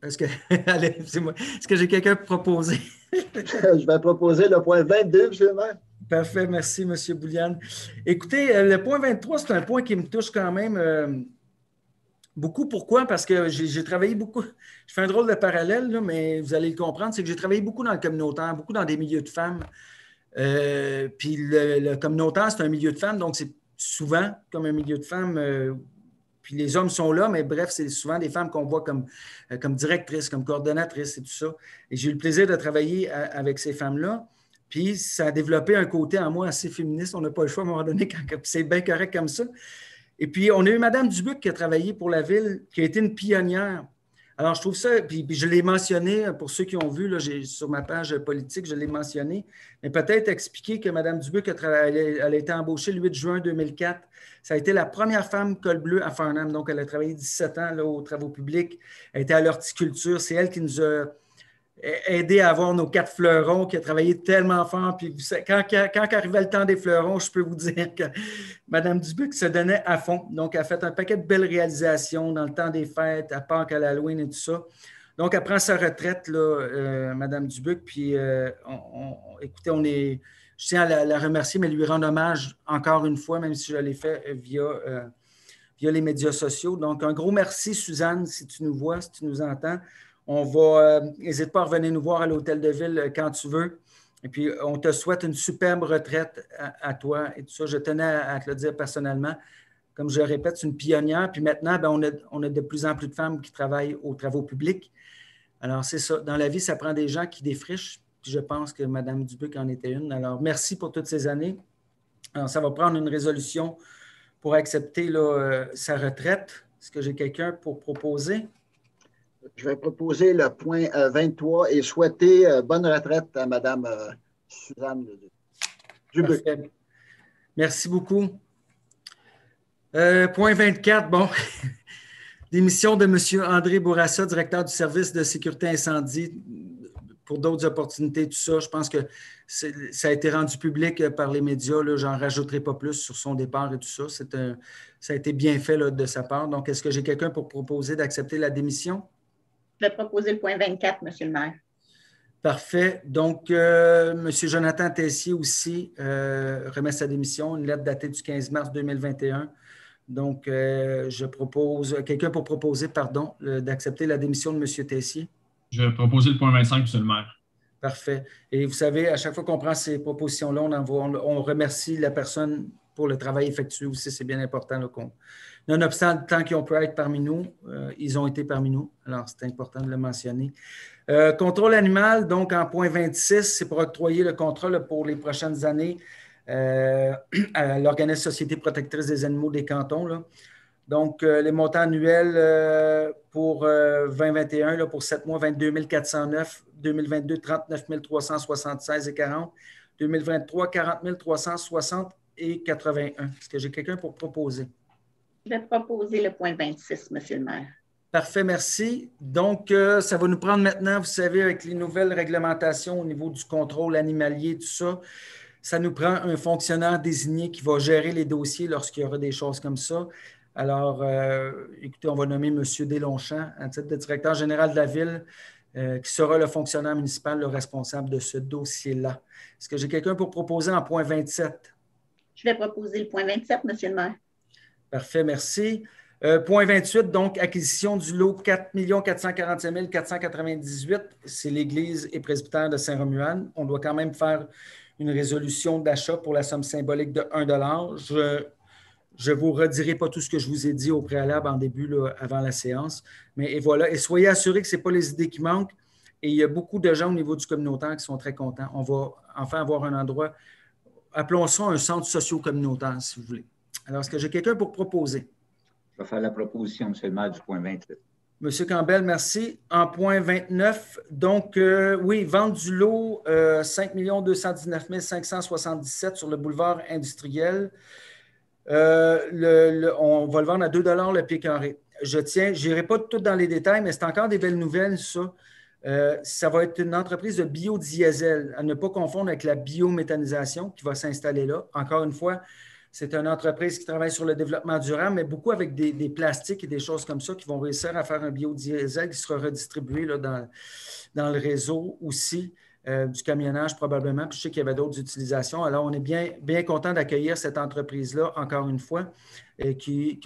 Speaker 1: Est-ce que, allez, c'est moi. Est-ce que j'ai quelqu'un pour proposer?
Speaker 4: Je vais proposer le point 22, M. le maire.
Speaker 1: Parfait, merci, M. Bouliane. Écoutez, le point 23, c'est un point qui me touche quand même beaucoup. Pourquoi? Parce que j'ai travaillé beaucoup. Je fais un drôle de parallèle, là, mais vous allez le comprendre, c'est que j'ai travaillé beaucoup dans le communautaire, beaucoup dans des milieux de femmes. Puis le communautaire, c'est un milieu de femmes, donc c'est souvent comme un milieu de femmes. Puis les hommes sont là, mais bref, c'est souvent des femmes qu'on voit comme directrices, comme coordonnatrices et tout ça. Et j'ai eu le plaisir de travailler avec ces femmes-là. Puis ça a développé un côté en moi assez féministe. On n'a pas le choix à un moment donné, c'est bien correct comme ça. Et puis, on a eu Mme Dubuc qui a travaillé pour la ville, qui a été une pionnière. Alors, je trouve ça, puis je l'ai mentionné, pour ceux qui ont vu, là, sur ma page politique, je l'ai mentionné, mais peut-être expliquer que Mme Dubuc elle a été embauchée le 8 juin 2004. Ça a été la première femme col bleu à Farnham. Donc, elle a travaillé 17 ans là, aux travaux publics. Elle était à l'horticulture. C'est elle qui nous a aidé à avoir nos 4 fleurons, qui a travaillé tellement fort. Puis quand arrivait le temps des fleurons, je peux vous dire que Mme Dubuc se donnait à fond. Donc, elle a fait un paquet de belles réalisations dans le temps des fêtes, à Pâques, à l'Halloween et tout ça. Donc, elle prend sa retraite, là, Mme Dubuc. Puis, écoutez, je tiens à la remercier, mais lui rendre hommage encore une fois, même si je l'ai fait via les médias sociaux. Donc, un gros merci, Suzanne, si tu nous vois, si tu nous entends. N'hésite pas à revenir nous voir à l'Hôtel de Ville quand tu veux. Et puis, on te souhaite une superbe retraite à toi et tout ça. Je tenais à te le dire personnellement. comme je le répète, c'est une pionnière. Puis maintenant, ben, on a de plus en plus de femmes qui travaillent aux travaux publics. Alors, c'est ça. Dans la vie, ça prend des gens qui défrichent. Puis je pense que Mme Dubuc en était une. Alors, merci pour toutes ces années. Alors, ça va prendre une résolution pour accepter là, sa retraite. Est-ce que j'ai quelqu'un pour proposer?
Speaker 4: Je vais proposer le point 23 et souhaiter bonne retraite à Mme Suzanne Dubuc.
Speaker 1: Parfait. Merci beaucoup. Point 24, bon. Démission de M. André Bourassa, directeur du service de sécurité incendie, pour d'autres opportunités, tout ça. Je pense que ça a été rendu public par les médias. Je n'en rajouterai pas plus sur son départ et tout ça. Ça a été bien fait là, de sa part. Donc, est-ce que j'ai quelqu'un pour proposer d'accepter la démission?
Speaker 6: Je vais proposer le point 24, M. le maire.
Speaker 1: Parfait. Donc, M. Jonathan Tessier aussi remet sa démission, une lettre datée du 15 mars 2021. Donc, je propose, quelqu'un pour proposer, pardon, d'accepter la démission de M. Tessier.
Speaker 2: Je vais proposer le point 25, M. le maire.
Speaker 1: Parfait. Et vous savez, à chaque fois qu'on prend ces propositions-là, on remercie la personne pour le travail effectué aussi. C'est bien important. Là, nonobstant le temps qu'ils ont pu être parmi nous, ils ont été parmi nous. Alors, c'est important de le mentionner. Contrôle animal, donc en point 26, c'est pour octroyer le contrat là, pour les prochaines années à l'organisme Société protectrice des animaux des cantons. Là. Donc, les montants annuels pour 2021, là, pour 7 mois, 22 409, 2022, 39 376 et 40, 2023, 40 360 et 81. Est-ce que j'ai quelqu'un pour proposer?
Speaker 6: Je vais proposer le point 26, M. le maire.
Speaker 1: Parfait, merci. Donc, ça va nous prendre maintenant, vous savez, avec les nouvelles réglementations au niveau du contrôle animalier, tout ça, ça nous prend un fonctionnaire désigné qui va gérer les dossiers lorsqu'il y aura des choses comme ça. Alors, écoutez, on va nommer M. Deslongchamps à titre de directeur général de la Ville, qui sera le fonctionnaire municipal, le responsable de ce dossier-là. Est-ce que j'ai quelqu'un pour proposer en point 27?
Speaker 6: Je vais proposer le point 27, M. le maire.
Speaker 1: Parfait, merci. Point 28, donc, acquisition du lot 4 445 498. C'est l'Église et presbytère de Saint-Romuald. On doit quand même faire une résolution d'achat pour la somme symbolique de 1 $. Je ne vous redirai pas tout ce que je vous ai dit au préalable en début, là, avant la séance. Mais et voilà. Et soyez assurés que ce n'est pas les idées qui manquent. Et il y a beaucoup de gens au niveau du communautaire qui sont très contents. On va enfin avoir un endroit, appelons ça un centre socio-communautaire, si vous voulez. Alors, est-ce que j'ai quelqu'un pour proposer?
Speaker 5: Je vais faire la proposition, M. le maire, du point 27.
Speaker 1: M. Campbell, merci. En point 29, donc, oui, vente du lot 5 219 577 sur le boulevard industriel. On va le vendre à 2 $ le pied carré. Je n'irai pas tout dans les détails, mais c'est encore des belles nouvelles, ça. Ça va être une entreprise de biodiesel, à ne pas confondre avec la biométhanisation qui va s'installer là. Encore une fois, c'est une entreprise qui travaille sur le développement durable, mais beaucoup avec des plastiques et des choses comme ça qui vont réussir à faire un biodiesel qui sera redistribué là, dans le réseau aussi, du camionnage probablement. Puis je sais qu'il y avait d'autres utilisations. Alors, on est bien content d'accueillir cette entreprise-là, encore une fois,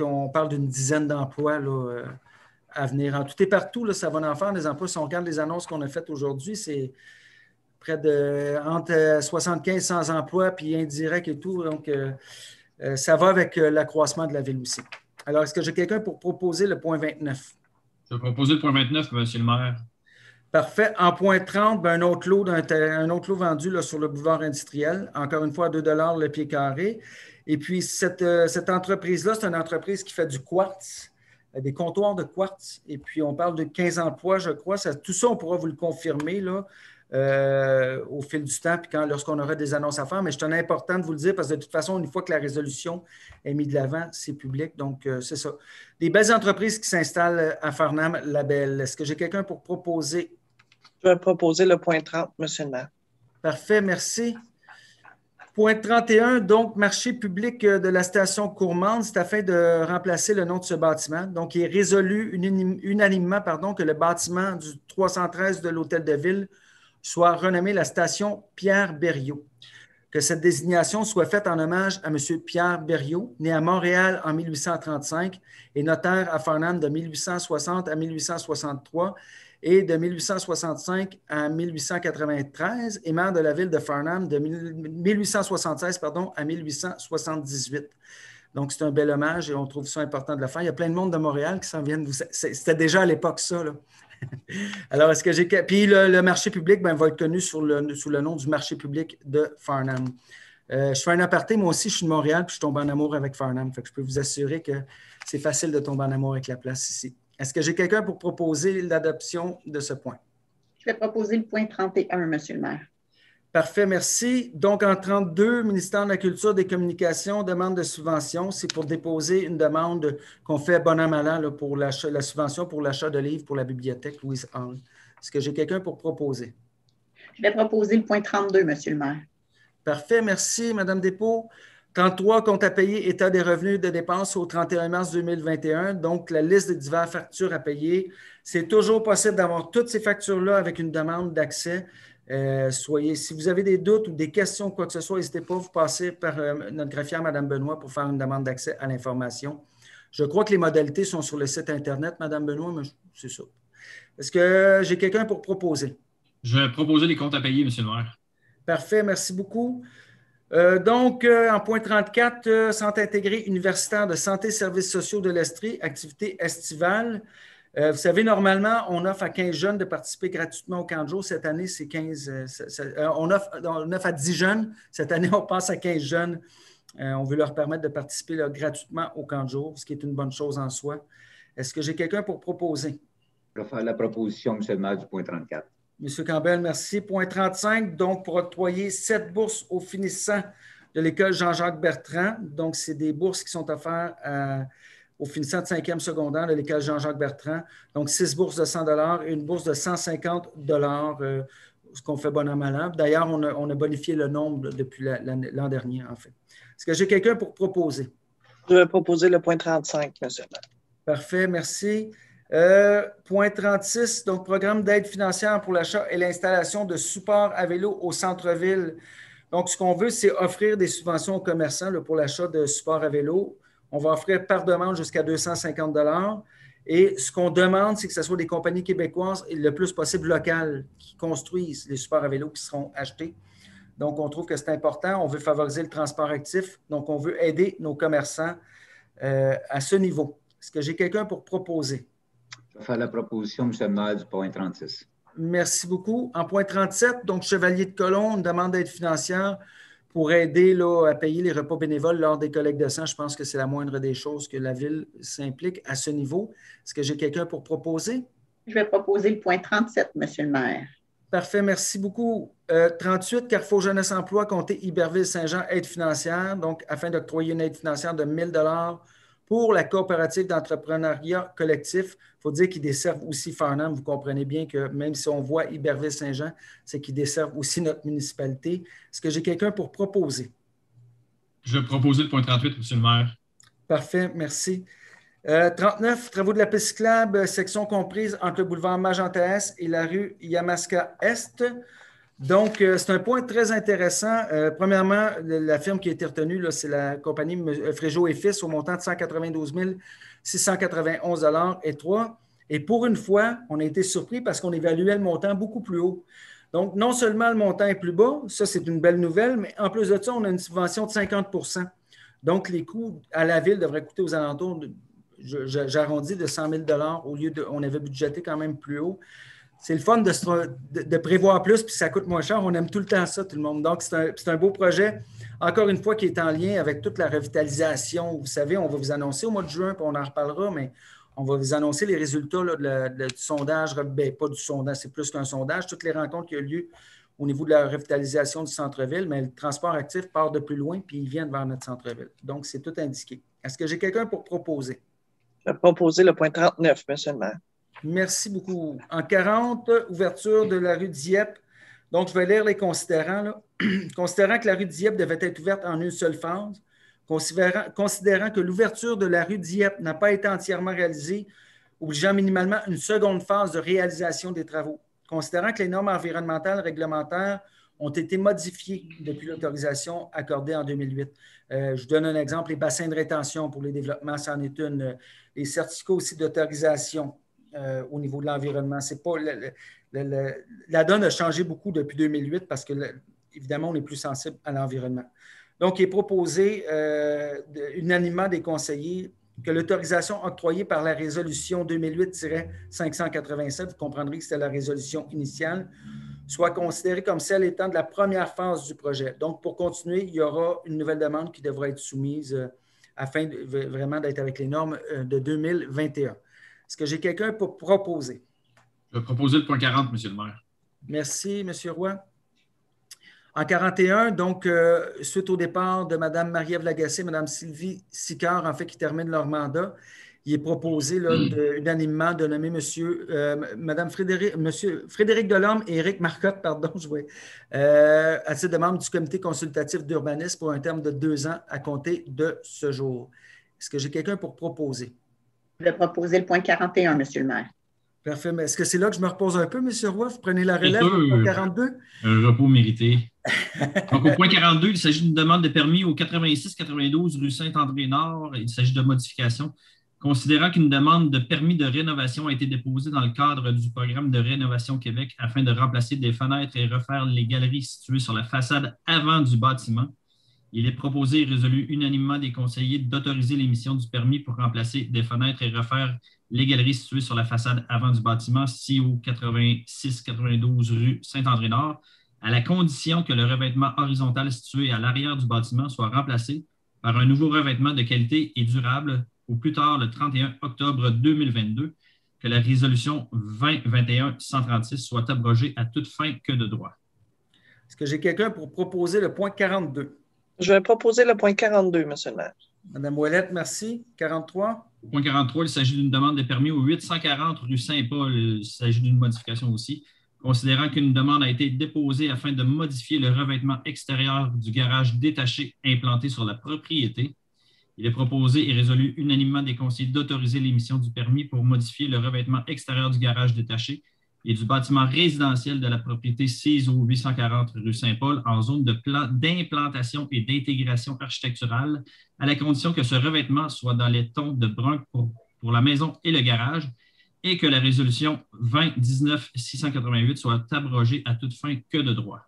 Speaker 1: on parle d'une dizaine d'emplois là, à venir. En tout et partout, là, ça va en faire des emplois. Si on regarde les annonces qu'on a faites aujourd'hui, c'est près de entre 75 et 100 emplois, puis indirects et tout. Donc, ça va avec l'accroissement de la ville aussi. Alors, est-ce que j'ai quelqu'un pour proposer le point 29?
Speaker 2: Je vais proposer le point 29, M. le maire.
Speaker 1: Parfait. En point 30, ben, un autre lot vendu là, sur le boulevard industriel, encore une fois à 2 $ le pied carré. Et puis, cette entreprise-là, c'est une entreprise qui fait du quartz, des comptoirs de quartz. Et puis, on parle de 15 emplois, je crois. Tout ça, on pourra vous le confirmer là, au fil du temps, puis lorsqu'on aura des annonces à faire. Mais je tenais important de vous le dire parce que de toute façon, une fois que la résolution est mise de l'avant, c'est public. Donc, c'est ça. Des belles entreprises qui s'installent à Farnham-Labelle. Est-ce que j'ai quelqu'un pour proposer?
Speaker 3: Je vais proposer le point 30, M. le maire.
Speaker 1: Parfait, merci. Point 31, donc, marché public de la station Courmande, c'est afin de remplacer le nom de ce bâtiment. Donc, il est résolu unanimement que le bâtiment du 313 de l'Hôtel de Ville soit renommé la station Pierre Berriot. Que cette désignation soit faite en hommage à M. Pierre Berriot, né à Montréal en 1835 et notaire à Farnham de 1860 à 1863 et de 1865 à 1893 et maire de la ville de Farnham de 1876 à 1878. Donc, c'est un bel hommage et on trouve ça important de le faire. Il y a plein de monde de Montréal qui s'en viennent. C'était déjà à l'époque ça, là. Alors, est-ce que j'ai... Puis le marché public va être connu sous le nom du marché public de Farnham. Je fais un aparté, moi aussi, je suis de Montréal, puis je tombe en amour avec Farnham. Fait que je peux vous assurer que c'est facile de tomber en amour avec la place ici. Est-ce que j'ai quelqu'un pour proposer l'adoption de ce point?
Speaker 6: Je vais proposer le point 31, Monsieur le maire.
Speaker 1: Parfait, merci. Donc, en 32, ministère de la Culture, des Communications, demande de subvention. C'est pour déposer une demande qu'on fait bon an, mal an là, pour la subvention pour l'achat de livres pour la bibliothèque Louise Hall. Est-ce que j'ai quelqu'un pour proposer?
Speaker 6: Je vais proposer le point 32, Monsieur le maire.
Speaker 1: Parfait, merci, Mme Despaux. 33, compte à payer, état des revenus de dépenses au 31 mars 2021. Donc, la liste des diverses factures à payer. C'est toujours possible d'avoir toutes ces factures-là avec une demande d'accès. Si vous avez des doutes ou des questions, quoi que ce soit, n'hésitez pas à vous passer par notre greffière, Mme Benoît, pour faire une demande d'accès à l'information. Je crois que les modalités sont sur le site Internet, Mme Benoît, mais c'est ça. Est-ce que j'ai quelqu'un pour proposer?
Speaker 2: Je vais proposer les comptes à payer, M. le maire.
Speaker 1: Parfait, merci beaucoup. Donc, en point 34, Centre intégré universitaire de santé et services sociaux de l'Estrie, activité estivale. Vous savez, normalement, on offre à 15 jeunes de participer gratuitement au camp de jour. Cette année, c'est 15. On offre à 10 jeunes. Cette année, on passe à 15 jeunes. On veut leur permettre de participer là, gratuitement au camp de jour, ce qui est une bonne chose en soi. Est-ce que j'ai quelqu'un pour proposer?
Speaker 5: Je vais faire la proposition, M. le maire, du point 34.
Speaker 1: M. Campbell, merci. Point 35, donc pour octroyer 7 bourses aux finissants de l'école Jean-Jacques Bertrand. Donc, c'est des bourses qui sont offertes aux finissants de 5e secondaire de l'école Jean-Jacques Bertrand. Donc, 6 bourses de 100 et une bourse de 150 ce qu'on fait bon an, mal an. D'ailleurs, on a bonifié le nombre depuis l'an dernier, en fait. Est-ce que j'ai quelqu'un pour proposer?
Speaker 3: Je vais proposer le point 35, M. le maire.
Speaker 1: Parfait, merci. Point 36, donc programme d'aide financière pour l'achat et l'installation de supports à vélo au centre-ville. Donc, ce qu'on veut, c'est offrir des subventions aux commerçants là, pour l'achat de supports à vélo. On va offrir par demande jusqu'à 250 $. Et ce qu'on demande, c'est que ce soit des compagnies québécoises et le plus possible locales qui construisent les supports à vélo qui seront achetés. Donc, on trouve que c'est important. On veut favoriser le transport actif. Donc, on veut aider nos commerçants à ce niveau. Est-ce que j'ai quelqu'un pour proposer?
Speaker 5: Je vais faire la proposition, M. le maire, du point 36.
Speaker 1: Merci beaucoup. En point 37, donc Chevalier de Colomb, une demande d'aide financière pour aider là, à payer les repas bénévoles lors des collectes de sang. Je pense que c'est la moindre des choses que la Ville s'implique à ce niveau. Est-ce que j'ai quelqu'un pour proposer?
Speaker 6: Je vais proposer le point 37, Monsieur le maire.
Speaker 1: Parfait, merci beaucoup. 38, Carrefour Jeunesse Emploi, comté Iberville-Saint-Jean, aide financière. Donc, afin d'octroyer une aide financière de 1 000 $ pour la coopérative d'entrepreneuriat collectif. Il faut dire qu'ils desservent aussi Farnham. Vous comprenez bien que même si on voit Iberville-Saint-Jean, c'est qu'ils desservent aussi notre municipalité. Est-ce que j'ai quelqu'un pour proposer?
Speaker 2: Je vais proposer le point 38, M. le maire.
Speaker 1: Parfait, merci. 39, travaux de la piste cyclable, section comprise entre le boulevard Magenta-Est et la rue Yamaska-Est. Donc, c'est un point très intéressant. Premièrement, la firme qui a été retenue, là, c'est la compagnie Fréjot et Fils au montant de 192 691 $ et 3. Et pour une fois, on a été surpris parce qu'on évaluait le montant beaucoup plus haut. Donc, non seulement le montant est plus bas, ça c'est une belle nouvelle, mais en plus de ça, on a une subvention de 50 %. Donc, les coûts à la Ville devraient coûter aux alentours, j'arrondis, de 100 000 $ au lieu de, on avait budgété quand même plus haut. C'est le fun de prévoir plus, puis ça coûte moins cher. On aime tout le temps ça, tout le monde. Donc, c'est un beau projet, encore une fois, qui est en lien avec toute la revitalisation. Vous savez, on va vous annoncer au mois de juin, puis on en reparlera, mais on va vous annoncer les résultats là, du sondage. Bien, pas du sondage, c'est plus qu'un sondage. Toutes les rencontres qui ont lieu au niveau de la revitalisation du centre-ville, mais le transport actif part de plus loin, puis il vient vers notre centre-ville. Donc, c'est tout indiqué. Est-ce que j'ai quelqu'un pour proposer?
Speaker 3: Je vais proposer le point 39, M. le maire.
Speaker 1: Merci beaucoup. En 40, ouverture de la rue Dieppe. Donc, je vais lire les considérants. Là. Considérant que la rue Dieppe devait être ouverte en une seule phase, considérant que l'ouverture de la rue Dieppe n'a pas été entièrement réalisée, obligeant minimalement une seconde phase de réalisation des travaux. Considérant que les normes environnementales réglementaires ont été modifiées depuis l'autorisation accordée en 2008. Je donne un exemple, les bassins de rétention pour les développements, c'en est une. Les certificats aussi d'autorisation au niveau de l'environnement. C'est pas la donne a changé beaucoup depuis 2008 parce que, évidemment, on est plus sensible à l'environnement. Donc, il est proposé unanimement des conseillers que l'autorisation octroyée par la résolution 2008-587, vous comprendrez que c'était la résolution initiale, soit considérée comme celle étant de la première phase du projet. Donc, pour continuer, il y aura une nouvelle demande qui devra être soumise afin vraiment d'être avec les normes de 2021. Est-ce que j'ai quelqu'un pour proposer?
Speaker 2: Je vais proposer le point 40, M. le maire.
Speaker 1: Merci, M. Roy. En 41, donc, suite au départ de Mme Marie-Ève Lagacé et Mme Sylvie Sicard, en fait, qui terminent leur mandat, il est proposé là, unanimement de nommer Mme Frédéric Delorme et Éric Marcotte, pardon, à titre de membre du comité consultatif d'urbanisme pour un terme de 2 ans à compter de ce jour. Est-ce que j'ai quelqu'un pour proposer?
Speaker 6: Je vais proposer le point 41, M. le maire.
Speaker 1: Parfait. Mais est-ce que c'est là que je me repose un peu, M. Roy? Vous prenez la relève au point 42?
Speaker 2: Un repos mérité. Donc, au point 42, il s'agit d'une demande de permis au 86-92 rue Saint-André-Nord. Il s'agit de modification. Considérant qu'une demande de permis de rénovation a été déposée dans le cadre du programme de Rénovation Québec afin de remplacer des fenêtres et refaire les galeries situées sur la façade avant du bâtiment, il est proposé et résolu unanimement des conseillers d'autoriser l'émission du permis pour remplacer des fenêtres et refaire les galeries situées sur la façade avant du bâtiment, CIO 86-92 rue Saint-André-Nord, à la condition que le revêtement horizontal situé à l'arrière du bâtiment soit remplacé par un nouveau revêtement de qualité et durable au plus tard le 31 octobre 2022, que la résolution 2021-136 soit abrogée à toute fin que de droit.
Speaker 1: Est-ce que j'ai quelqu'un pour proposer le point 42?
Speaker 3: Je vais proposer le point 42, M. le maire.
Speaker 1: Mme Ouellette, merci. 43.
Speaker 2: Au point 43, il s'agit d'une demande de permis au 840 rue Saint-Paul. Il s'agit d'une modification aussi. Considérant qu'une demande a été déposée afin de modifier le revêtement extérieur du garage détaché implanté sur la propriété, il est proposé et résolu unanimement des conseillers d'autoriser l'émission du permis pour modifier le revêtement extérieur du garage détaché et du bâtiment résidentiel de la propriété CISO 840 rue Saint-Paul en zone d'implantation et d'intégration architecturale, à la condition que ce revêtement soit dans les tons de brun pour la maison et le garage, et que la résolution 2019-688 soit abrogée à toute fin que de droit.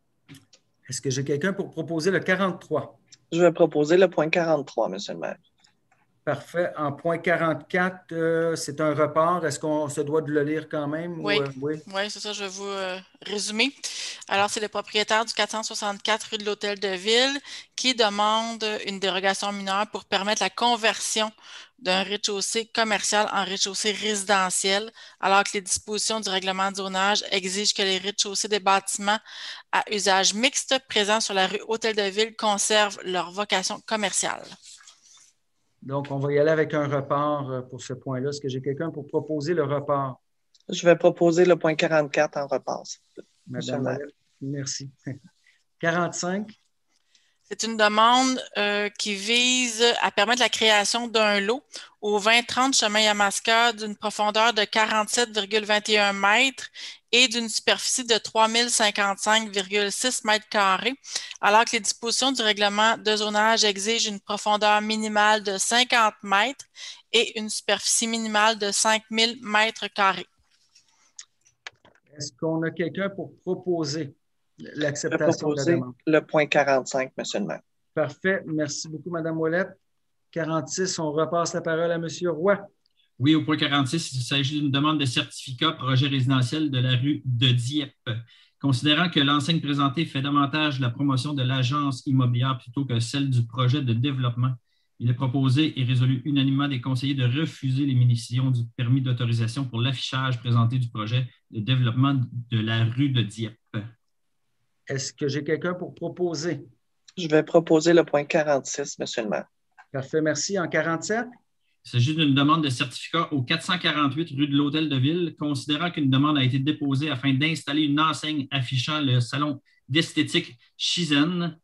Speaker 1: Est-ce que j'ai quelqu'un pour proposer le 43?
Speaker 3: Je vais proposer le point 43, M. le maire.
Speaker 1: Parfait. En point 44, c'est un report. Est-ce qu'on se doit de le lire quand même?
Speaker 7: Oui,
Speaker 1: oui,
Speaker 7: c'est ça. Je vais vous résumer. Alors, c'est le propriétaire du 464 rue de l'Hôtel de Ville qui demande une dérogation mineure pour permettre la conversion d'un rez-de-chaussée commercial en rez-de-chaussée résidentiel, alors que les dispositions du règlement de zonage exigent que les rez-de-chaussée des bâtiments à usage mixte présents sur la rue Hôtel de Ville conservent leur vocation commerciale.
Speaker 1: Donc, on va y aller avec un report pour ce point-là. Est-ce que j'ai quelqu'un pour proposer le report?
Speaker 3: Je vais proposer le point 44 en report.
Speaker 1: Madame Ouellette, merci. 45.
Speaker 7: C'est une demande qui vise à permettre la création d'un lot au 20-30 chemin Yamaska d'une profondeur de 47,21 mètres et d'une superficie de 3055,6 mètres carrés, alors que les dispositions du règlement de zonage exigent une profondeur minimale de 50 mètres et une superficie minimale de 5000 mètres carrés.
Speaker 1: Est-ce qu'on a quelqu'un pour proposer l'acceptation de la demande?
Speaker 3: Le point 45, M. le maire.
Speaker 1: Parfait. Merci beaucoup, Mme Ouellette. 46, on repasse la parole à M. Roy.
Speaker 2: Oui, au point 46, il s'agit d'une demande de certificat projet résidentiel de la rue de Dieppe. Considérant que l'enseigne présentée fait davantage la promotion de l'agence immobilière plutôt que celle du projet de développement, il est proposé et résolu unanimement des conseillers de refuser l'émission du permis d'autorisation pour l'affichage présenté du projet de développement de la rue de Dieppe.
Speaker 1: Est-ce que j'ai quelqu'un pour proposer?
Speaker 3: Je vais proposer le point 46, M. le maire.
Speaker 1: Parfait, merci. En 47?
Speaker 2: Il s'agit d'une demande de certificat au 448 rue de l'Hôtel de Ville, considérant qu'une demande a été déposée afin d'installer une enseigne affichant le salon d'esthétique Shizen.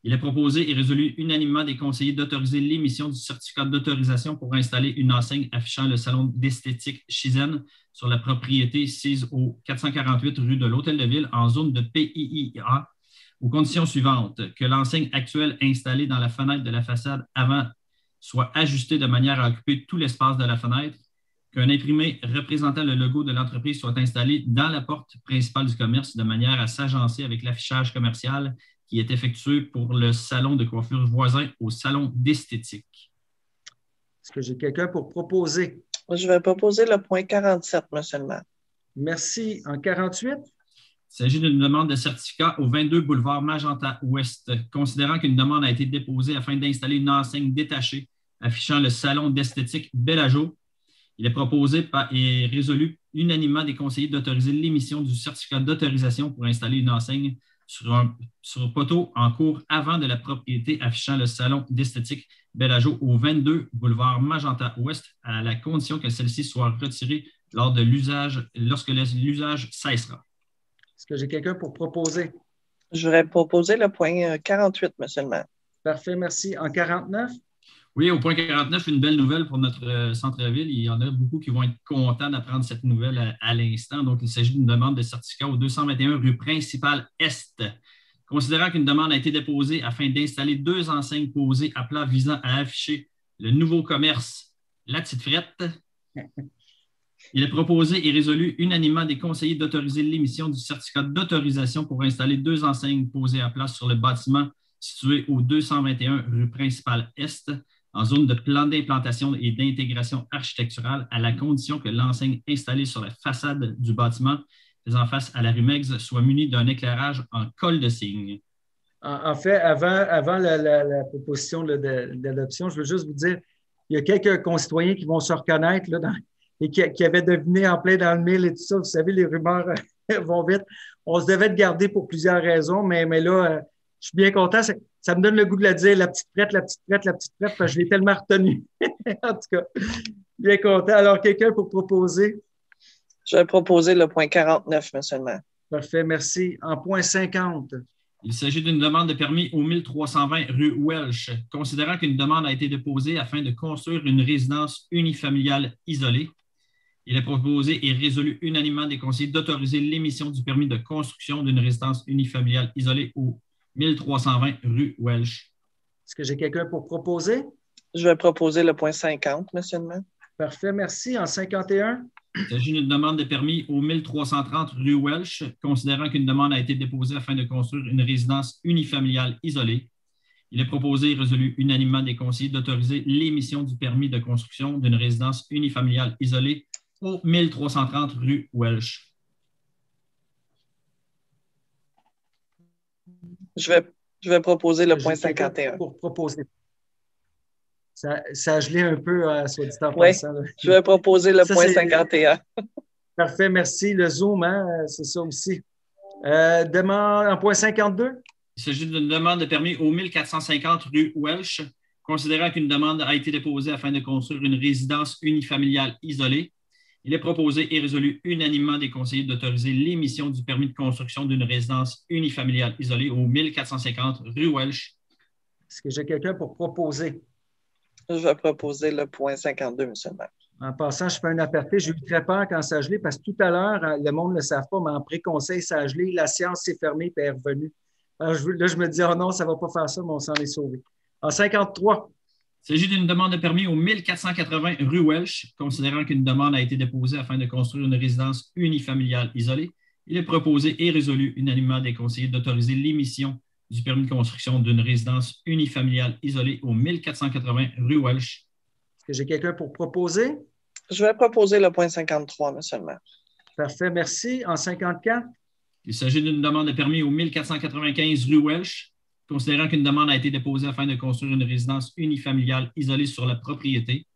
Speaker 2: Il est proposé et résolu unanimement des conseillers d'autoriser l'émission du certificat d'autorisation pour installer une enseigne affichant le salon d'esthétique Shizen sur la propriété sise au 448 rue de l'Hôtel de Ville en zone de PIIA, aux conditions suivantes: que l'enseigne actuelle installée dans la fenêtre de la façade avant soit ajustée de manière à occuper tout l'espace de la fenêtre, qu'un imprimé représentant le logo de l'entreprise soit installé dans la porte principale du commerce de manière à s'agencer avec l'affichage commercial qui est effectué pour le salon de coiffure voisin au salon d'esthétique.
Speaker 1: Est-ce que j'ai quelqu'un pour proposer?
Speaker 3: Je vais proposer le point 47, M. le maire.
Speaker 1: Merci. En 48?
Speaker 2: Il s'agit d'une demande de certificat au 22 boulevard Magenta Ouest, considérant qu'une demande a été déposée afin d'installer une enseigne détachée affichant le salon d'esthétique Bellagio. Il est proposé et résolu unanimement des conseillers d'autoriser l'émission du certificat d'autorisation pour installer une enseigne sur un poteau en cours avant de la propriété affichant le salon d'esthétique Bellagio au 22 boulevard Magenta Ouest, à la condition que celle-ci soit retirée lorsque l'usage cessera.
Speaker 1: Est-ce que j'ai quelqu'un pour proposer?
Speaker 3: Je vais proposer le point 48, M. le maire.
Speaker 1: Parfait, merci. En 49?
Speaker 2: Oui, au point 49, une belle nouvelle pour notre centre-ville. Il y en a beaucoup qui vont être contents d'apprendre cette nouvelle à l'instant. Donc, il s'agit d'une demande de certificat au 221 rue principale Est. Considérant qu'une demande a été déposée afin d'installer 2 enseignes posées à plat visant à afficher le nouveau commerce La Petite Frette, il est proposé et résolu unanimement des conseillers d'autoriser l'émission du certificat d'autorisation pour installer 2 enseignes posées à plat sur le bâtiment situé au 221 rue principale Est, en zone de plan d'implantation et d'intégration architecturale, à la condition que l'enseigne installée sur la façade du bâtiment faisant face à la rue Meigs soit munie d'un éclairage en col de cygne.
Speaker 1: En fait, avant la proposition d'adoption, je veux juste vous dire, il y a quelques concitoyens qui vont se reconnaître là, et qui avaient deviné en plein dans le mille et tout ça. Vous savez, les rumeurs vont vite. On se devait de garder pour plusieurs raisons, mais là, je suis bien content. Ça me donne le goût de le dire, la petite frette, la petite frette, la petite frette, parce que je l'ai tellement retenu. En tout cas, bien content. Alors, quelqu'un pour proposer?
Speaker 3: Je vais proposer le point 49, M. le maire.
Speaker 1: Parfait, merci. En point 50.
Speaker 2: Il s'agit d'une demande de permis au 1320 rue Welsh, considérant qu'une demande a été déposée afin de construire une résidence unifamiliale isolée. Il est proposé et résolu unanimement des conseillers d'autoriser l'émission du permis de construction d'une résidence unifamiliale isolée au 1320 rue Welsh.
Speaker 1: Est-ce que j'ai quelqu'un pour proposer?
Speaker 3: Je vais proposer le point 50, M. le maire.
Speaker 1: Parfait, merci. En 51?
Speaker 2: Il s'agit d'une demande de permis au 1330 rue Welsh, considérant qu'une demande a été déposée afin de construire une résidence unifamiliale isolée. Il est proposé et résolu unanimement des conseillers d'autoriser l'émission du permis de construction d'une résidence unifamiliale isolée au 1330 rue Welsh.
Speaker 3: Je vais proposer le point 51.
Speaker 1: Pour proposer. Ça a gelé un peu, soit dit en
Speaker 3: Oui,
Speaker 1: passant.
Speaker 3: je vais proposer le point 51.
Speaker 1: Parfait, merci. Le Zoom, hein, c'est ça aussi. Demande en point 52?
Speaker 2: Il s'agit d'une demande de permis au 1450 rue Welsh, considérant qu'une demande a été déposée afin de construire une résidence unifamiliale isolée. Il est proposé et résolu unanimement des conseillers d'autoriser l'émission du permis de construction d'une résidence unifamiliale isolée au 1450 rue Welsh.
Speaker 1: Est-ce que j'ai quelqu'un pour proposer?
Speaker 3: Je vais proposer le point 52, M. le maire.
Speaker 1: En passant, je fais un aparté. J'ai eu très peur quand ça a gelé parce que tout à l'heure, le monde ne le savent pas, mais en pré-conseil, ça a gelé. La séance s'est fermée et est revenue. Alors, là, je me dis, oh non, ça ne va pas faire ça, mais on s'en est sauvé. En 53.
Speaker 2: Il s'agit d'une demande de permis au 1480 rue Welsh, considérant qu'une demande a été déposée afin de construire une résidence unifamiliale isolée. Il est proposé et résolu unanimement des conseillers d'autoriser l'émission du permis de construction d'une résidence unifamiliale isolée au 1480 rue Welsh.
Speaker 1: Est-ce que j'ai quelqu'un pour proposer?
Speaker 3: Je vais proposer le point 53, M. le maire.
Speaker 1: Parfait, merci. En 54?
Speaker 2: Il s'agit d'une demande de permis au 1495 rue Welsh, considérant qu'une demande a été déposée afin de construire une résidence unifamiliale isolée sur la propriété.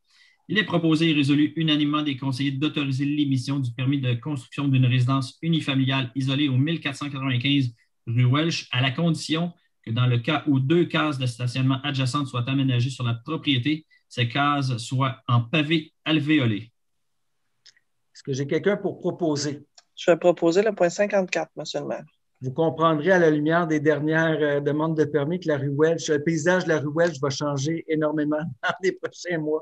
Speaker 2: Il est proposé et résolu unanimement des conseillers d'autoriser l'émission du permis de construction d'une résidence unifamiliale isolée au 1495 rue Welsh, à la condition que dans le cas où 2 cases de stationnement adjacentes soient aménagées sur la propriété, ces cases soient en pavé alvéolé.
Speaker 1: Est-ce que j'ai quelqu'un pour proposer?
Speaker 3: Je vais proposer le point 54, M. le maire.
Speaker 1: Vous comprendrez à la lumière des dernières demandes de permis que le paysage de la rue Welsh va changer énormément dans les prochains mois.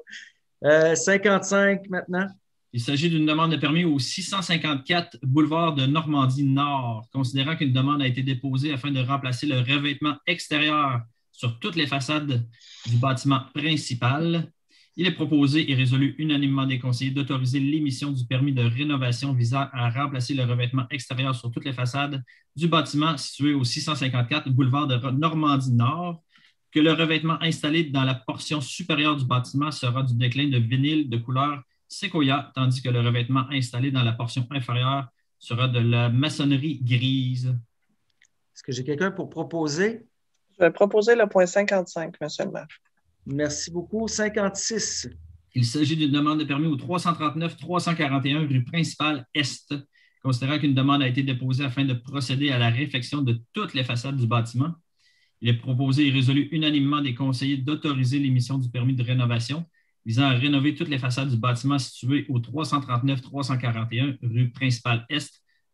Speaker 1: 55 maintenant.
Speaker 2: Il s'agit d'une demande de permis au 654 boulevard de Normandie-Nord, considérant qu'une demande a été déposée afin de remplacer le revêtement extérieur sur toutes les façades du bâtiment principal. Il est proposé et résolu unanimement des conseillers d'autoriser l'émission du permis de rénovation visant à remplacer le revêtement extérieur sur toutes les façades du bâtiment situé au 654 boulevard de Normandie-Nord, que le revêtement installé dans la portion supérieure du bâtiment sera du déclin de vinyle de couleur séquoia, tandis que le revêtement installé dans la portion inférieure sera de la maçonnerie grise.
Speaker 1: Est-ce que j'ai quelqu'un pour proposer?
Speaker 3: Je vais proposer le point 55, M. le maire.
Speaker 1: Merci beaucoup. 56.
Speaker 2: Il s'agit d'une demande de permis au 339-341 rue principale Est, considérant qu'une demande a été déposée afin de procéder à la réfection de toutes les façades du bâtiment. Il est proposé et résolu unanimement des conseillers d'autoriser l'émission du permis de rénovation visant à rénover toutes les façades du bâtiment situé au 339-341 rue principale Est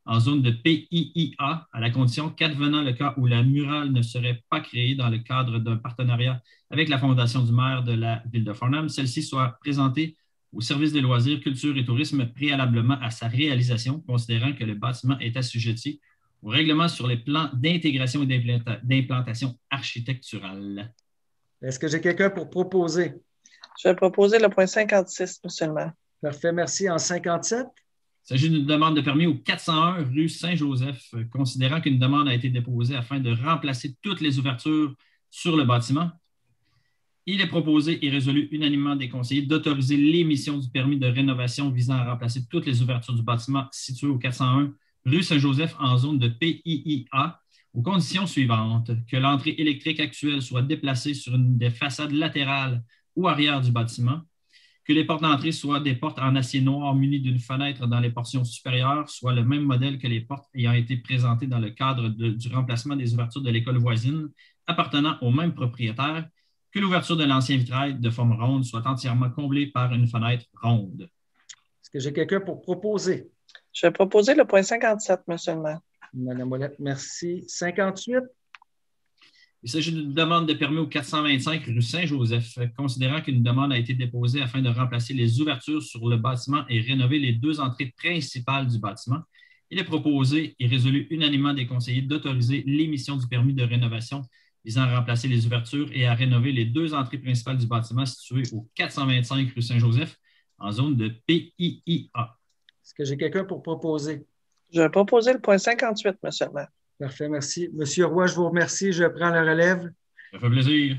Speaker 2: en zone de PIIA, à la condition qu'advenant le cas où la murale ne serait pas créée dans le cadre d'un partenariat avec la Fondation du maire de la ville de Farnham, celle-ci soit présentée au service des loisirs, culture et tourisme préalablement à sa réalisation, considérant que le bâtiment est assujetti au règlement sur les plans d'intégration et d'implantation architecturale.
Speaker 1: Est-ce que j'ai quelqu'un pour proposer?
Speaker 3: Je vais proposer le point 56, M. le maire.
Speaker 1: Parfait, merci. En 57?
Speaker 2: Il s'agit d'une demande de permis au 401 rue Saint-Joseph, considérant qu'une demande a été déposée afin de remplacer toutes les ouvertures sur le bâtiment. Il est proposé et résolu unanimement des conseillers d'autoriser l'émission du permis de rénovation visant à remplacer toutes les ouvertures du bâtiment situé au 401 rue Saint-Joseph en zone de PIIA, aux conditions suivantes: que l'entrée électrique actuelle soit déplacée sur une des façades latérales ou arrière du bâtiment, que les portes d'entrée soient des portes en acier noir munies d'une fenêtre dans les portions supérieures, soit le même modèle que les portes ayant été présentées dans le cadre du remplacement des ouvertures de l'école voisine appartenant au même propriétaire, que l'ouverture de l'ancien vitrail de forme ronde soit entièrement comblée par une fenêtre ronde.
Speaker 1: Est-ce que j'ai quelqu'un pour proposer?
Speaker 3: Je vais proposer le point 57, M. le maire.
Speaker 1: Madame Ouellette, merci. 58?
Speaker 2: Il s'agit d'une demande de permis au 425 rue Saint-Joseph, considérant qu'une demande a été déposée afin de remplacer les ouvertures sur le bâtiment et rénover les deux entrées principales du bâtiment. Il est proposé et résolu unanimement des conseillers d'autoriser l'émission du permis de rénovation visant à remplacer les ouvertures et à rénover les deux entrées principales du bâtiment situées au 425 rue Saint-Joseph en zone de PIIA.
Speaker 1: Est-ce que j'ai quelqu'un pour proposer?
Speaker 3: Je vais proposer le point 58, M. le maire.
Speaker 1: Parfait, merci. Monsieur Roy, je vous remercie. Je prends la relève.
Speaker 2: Ça fait plaisir.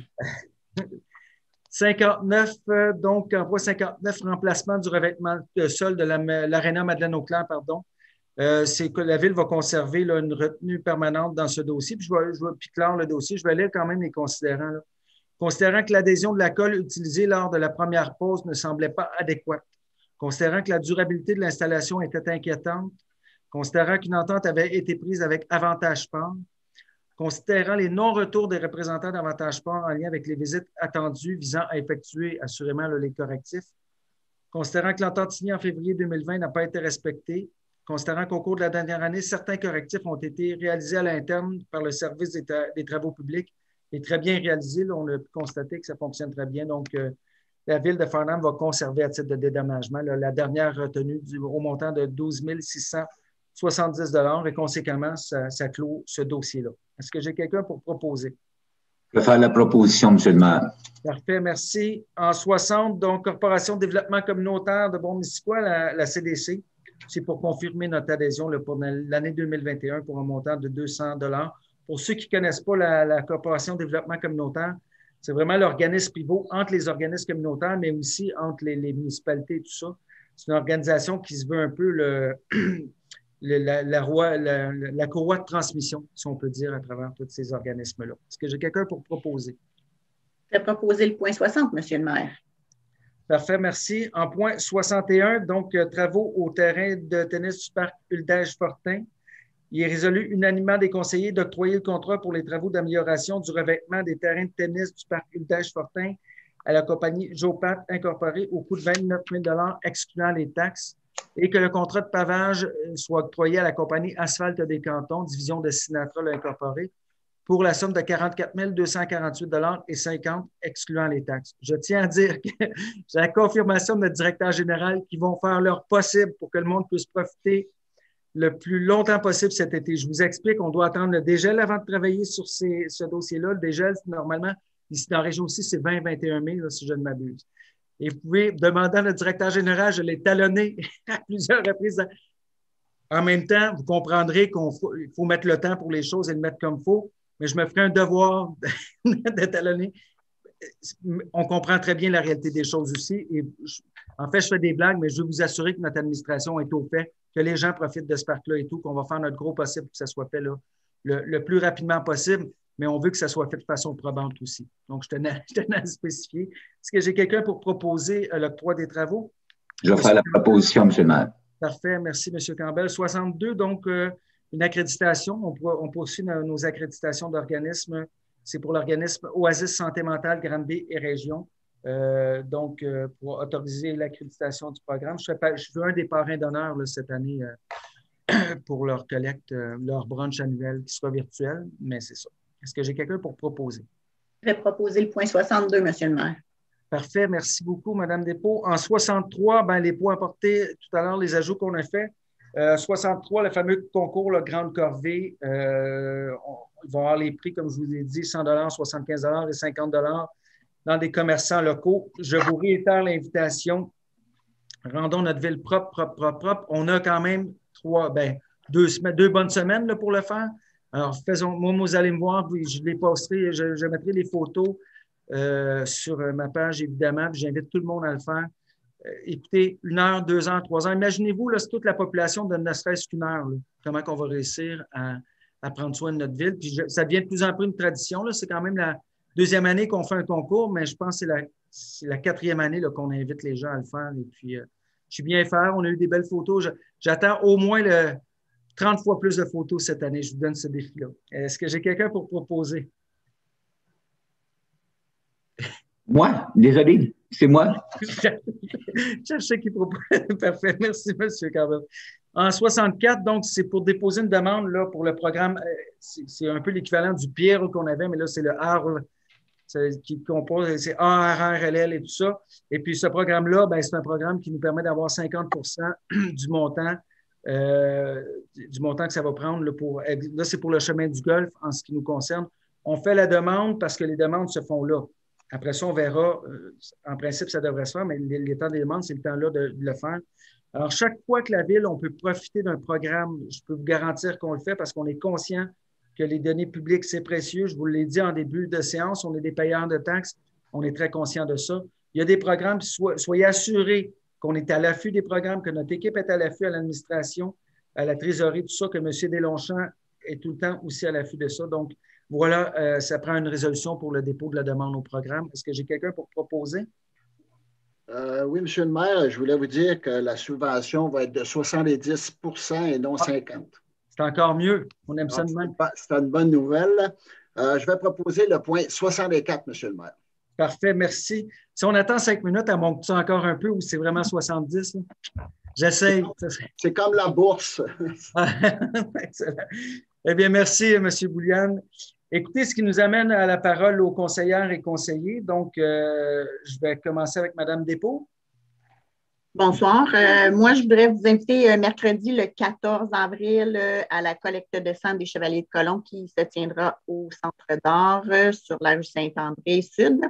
Speaker 1: 59, donc, en point 59, remplacement du revêtement de sol de l'Aréna Madeleine-Auclair, pardon. C'est que la Ville va conserver là, une retenue permanente dans ce dossier. Puis puis clore le dossier. Je vais lire quand même les considérants. Là. Considérant que l'adhésion de la colle utilisée lors de la première pause ne semblait pas adéquate. Considérant que la durabilité de l'installation était inquiétante. Considérant qu'une entente avait été prise avec Avantage Sport, considérant les non-retours des représentants d'Avantage Sport en lien avec les visites attendues visant à effectuer assurément là, les correctifs, considérant que l'entente signée en février 2020 n'a pas été respectée, considérant qu'au cours de la dernière année, certains correctifs ont été réalisés à l'interne par le service des travaux publics et très bien réalisés. Là, on a pu constater que ça fonctionne très bien. Donc, la Ville de Farnham va conserver à titre de dédommagement là, la dernière retenue au montant de 12 670 $ et conséquemment, ça clôt ce dossier-là. Est-ce que j'ai quelqu'un pour proposer?
Speaker 5: Je vais faire la proposition, M. le maire.
Speaker 1: Parfait, merci. En 60, donc, Corporation de développement communautaire de Bon-Missisquoi, la CDC, c'est pour confirmer notre adhésion là, pour l'année 2021 pour un montant de 200 $. Pour ceux qui ne connaissent pas la Corporation de développement communautaire, c'est vraiment l'organisme pivot entre les organismes communautaires, mais aussi entre les municipalités et tout ça. C'est une organisation qui se veut un peu la courroie de transmission, si on peut dire, à travers tous ces organismes-là. Est-ce que j'ai quelqu'un pour proposer?
Speaker 6: Je vais proposer le point 60, M. le maire.
Speaker 1: Parfait, merci. En point 61, donc, travaux au terrain de tennis du parc Huldège-Fortin. Il est résolu unanimement des conseillers d'octroyer le contrat pour les travaux d'amélioration du revêtement des terrains de tennis du parc Huldège-Fortin à la compagnie Jopat Incorporée au coût de 29 000 $ excluant les taxes et que le contrat de pavage soit octroyé à la compagnie Asphalte des Cantons, division de Sinatra Incorporée, pour la somme de 44 248 $ et 50 excluant les taxes. Je tiens à dire que j'ai la confirmation de notre directeur général qui vont faire leur possible pour que le monde puisse profiter le plus longtemps possible cet été. Je vous explique, on doit attendre le dégel avant de travailler sur ce dossier-là. Le dégel, normalement, ici dans la région aussi, c'est 20-21 mai, là, si je ne m'abuse. Et vous pouvez demander à notre directeur général, je l'ai talonné à plusieurs reprises. En même temps, vous comprendrez qu'il faut mettre le temps pour les choses et le mettre comme il faut, mais je me ferai un devoir de talonner. On comprend très bien la réalité des choses aussi. Et en fait, je fais des blagues, mais je veux vous assurer que notre administration est au fait, que les gens profitent de ce parc-là et tout, qu'on va faire notre gros possible pour que ça soit fait là, le plus rapidement possible, mais on veut que ça soit fait de façon probante aussi. Donc, je tenais à le spécifier. Est-ce que j'ai quelqu'un pour proposer l'octroi des travaux?
Speaker 5: Je vais faire la proposition, M. le maire.
Speaker 1: Parfait, merci, M. Campbell. 62, donc une accréditation. On poursuit nos accréditations d'organismes. C'est pour l'organisme Oasis Santé Mentale, Grande-Bay et Région. Pour autoriser l'accréditation du programme. Je suis un des parrains d'honneur cette année pour leur collecte, leur brunch annuel qui sera virtuel, mais c'est ça. Est-ce que j'ai quelqu'un pour proposer?
Speaker 6: Je vais proposer le point 62, M. le maire.
Speaker 1: Parfait, merci beaucoup, Mme Despaux. En 63, les points apportés tout à l'heure, les ajouts qu'on a faits. 63, le fameux concours, la Grande Corvée. Il va y avoir les prix, comme je vous ai dit, 100 75 et 50 dans des commerçants locaux. Je vous réitère l'invitation. Rendons notre ville propre. On a quand même 2 bonnes semaines là, pour le faire. Alors, moi, vous allez me voir, je les posterai, je mettrai les photos sur ma page, évidemment, puis j'invite tout le monde à le faire. Écoutez, 1 heure, 2 heures, 3 heures. Imaginez-vous, là, c'est toute la population de ne serait-ce qu'1 heure, là, comment on va réussir à prendre soin de notre ville. Puis ça devient de plus en plus une tradition. Là. C'est quand même la 2e année qu'on fait un concours, mais je pense que c'est la 4e année là, qu'on invite les gens à le faire. Et puis, je suis bien fier. On a eu des belles photos. J'attends au moins 30 fois plus de photos cette année. Je vous donne ce défi-là. Est-ce que j'ai quelqu'un pour proposer?
Speaker 5: Moi? Désolé, c'est moi.
Speaker 1: Je sais qui propose. Parfait. Merci, M. Campbell. En 64, donc, c'est pour déposer une demande là, pour le programme. C'est un peu l'équivalent du PIRL qu'on avait, mais là, c'est le ARL qui compose, c'est ARRLL et tout ça. Et puis, ce programme-là, c'est un programme qui nous permet d'avoir 50 du montant que ça va prendre. Là, c'est pour le chemin du Golfe en ce qui nous concerne. On fait la demande parce que les demandes se font là. Après ça, on verra. En principe, ça devrait se faire, mais les temps des demandes, c'est le temps-là de le faire. Alors, chaque fois que la Ville, on peut profiter d'un programme, je peux vous garantir qu'on le fait parce qu'on est conscient que les données publiques, c'est précieux. Je vous l'ai dit en début de séance, on est des payeurs de taxes. On est très conscient de ça. Il y a des programmes, soyez assurés qu'on est à l'affût des programmes, que notre équipe est à l'affût à l'administration, à la trésorerie, tout ça, que M. Deslongchamps est tout le temps aussi à l'affût de ça. Donc, voilà, ça prend une résolution pour le dépôt de la demande au programme. Est-ce que j'ai quelqu'un pour proposer?
Speaker 4: Oui, M. le maire, je voulais vous dire que la subvention va être de 70 et non 50 %.
Speaker 1: C'est encore mieux. On aime ça de même.
Speaker 4: C'est une bonne nouvelle. Je vais proposer le point 64, M. le maire.
Speaker 1: Parfait, merci. Si on attend 5 minutes, elle monte encore un peu ou c'est vraiment 70? J'essaye.
Speaker 4: C'est comme la bourse.
Speaker 1: Excellent. Eh bien, merci, M. Boulian. Écoutez, ce qui nous amène à la parole aux conseillères et conseillers. Donc, je vais commencer avec Mme Despaux.
Speaker 6: Bonsoir. Moi, je voudrais vous inviter mercredi, le 14 avril, à la collecte de sang des Chevaliers de Colomb qui se tiendra au Centre d'art sur la rue Saint-André-Sud.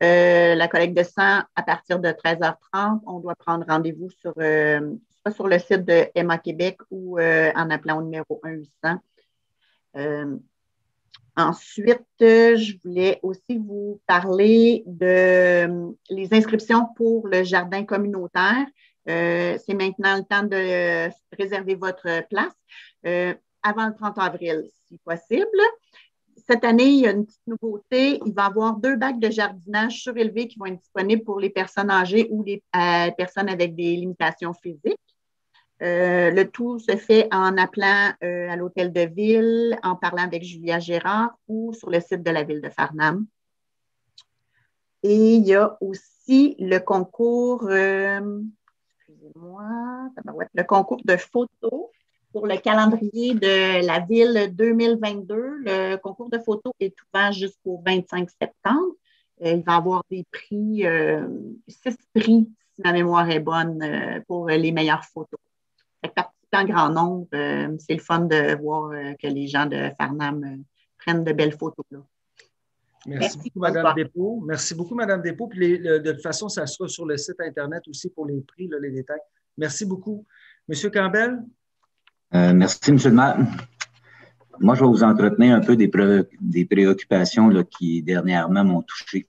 Speaker 6: La collecte de sang à partir de 13h30. On doit prendre rendez-vous soit sur le site de Emma Québec ou en appelant au numéro 1-800. Ensuite, je voulais aussi vous parler de les inscriptions pour le jardin communautaire. C'est maintenant le temps de réserver votre place avant le 30 avril, si possible. Cette année, il y a une petite nouveauté. Il va y avoir 2 bacs de jardinage surélevés qui vont être disponibles pour les personnes âgées ou les personnes avec des limitations physiques. Le tout se fait en appelant à l'hôtel de ville, en parlant avec Julia Gérard ou sur le site de la ville de Farnham. Et il y a aussi le concours, le concours de photos pour le calendrier de la ville 2022. Le concours de photos est ouvert jusqu'au 25 septembre. Il va y avoir des prix, 6 prix, si ma mémoire est bonne, pour les meilleures photos. En grand nombre, c'est le fun de voir que les gens de Farnham prennent de belles photos. Là.
Speaker 1: Merci beaucoup, Mme Despaux. Merci beaucoup, Mme Despaux. Puis de toute façon, ça sera sur le site Internet aussi pour les prix, là, les détails. Merci beaucoup. Monsieur Campbell?
Speaker 5: Merci, M. le maire. Moi, je vais vous entretenir un peu des préoccupations là, qui, dernièrement, m'ont touché.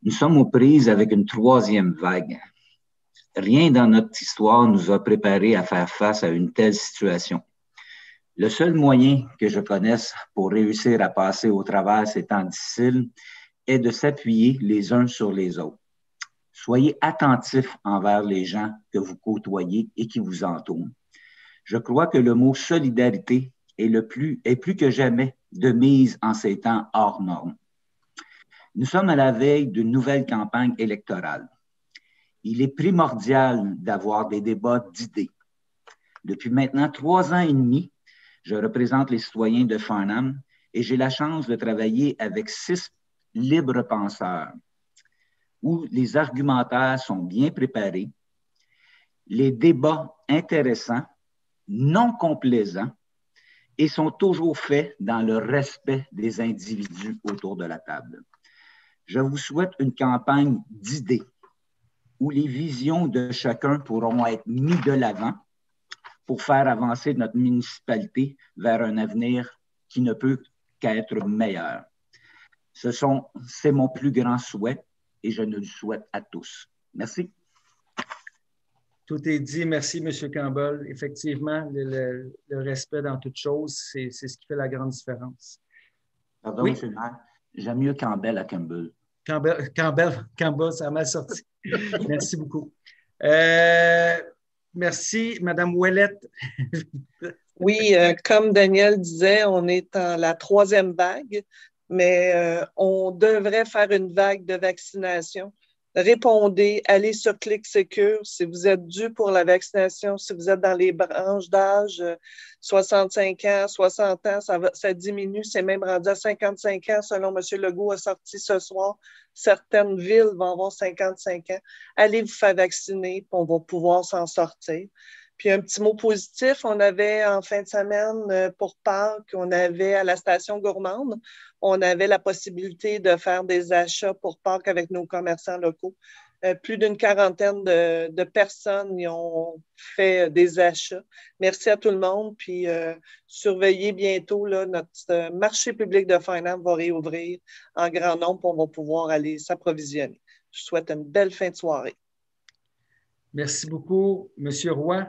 Speaker 5: Nous sommes aux prises avec une 3e vague. Rien dans notre histoire nous a préparés à faire face à une telle situation. Le seul moyen que je connaisse pour réussir à passer au travers ces temps difficiles est de s'appuyer les uns sur les autres. Soyez attentifs envers les gens que vous côtoyez et qui vous entourent. Je crois que le mot solidarité est plus que jamais de mise en ces temps hors normes. Nous sommes à la veille d'une nouvelle campagne électorale. Il est primordial d'avoir des débats d'idées. Depuis maintenant 3 ans et demi, je représente les citoyens de Farnham et j'ai la chance de travailler avec 6 libres penseurs où les argumentaires sont bien préparés, les débats intéressants, non complaisants et sont toujours faits dans le respect des individus autour de la table. Je vous souhaite une campagne d'idées où les visions de chacun pourront être mises de l'avant pour faire avancer notre municipalité vers un avenir qui ne peut qu'être meilleur. C'est mon plus grand souhait et je le souhaite à tous. Merci.
Speaker 1: Tout est dit. Merci, M. Campbell. Effectivement, le respect dans toute chose, c'est ce qui fait la grande différence.
Speaker 5: Pardon,
Speaker 1: oui?
Speaker 5: M. le maire. J'aime mieux Campbell à Campbell.
Speaker 1: Campbell, ça m'a sorti. Merci beaucoup. Merci, Mme Ouellette.
Speaker 3: Oui, comme Daniel disait, on est dans la 3e vague, mais on devrait faire une vague de vaccination. Répondez, allez sur ClickSecure si vous êtes dû pour la vaccination, si vous êtes dans les branches d'âge 65 ans, 60 ans, ça diminue, c'est même rendu à 55 ans selon M. Legault a sorti ce soir. Certaines villes vont avoir 55 ans. Allez vous faire vacciner, puis on va pouvoir s'en sortir. Puis un petit mot positif, on avait en fin de semaine pour Pâques, on avait à la station gourmande, on avait la possibilité de faire des achats pour Pâques avec nos commerçants locaux. Plus d'une 40aine de personnes y ont fait des achats. Merci à tout le monde, puis surveillez bientôt, là, notre marché public de Farnham va réouvrir en grand nombre, puis on va pouvoir aller s'approvisionner. Je vous souhaite une belle fin de soirée.
Speaker 1: Merci beaucoup, M. Roy.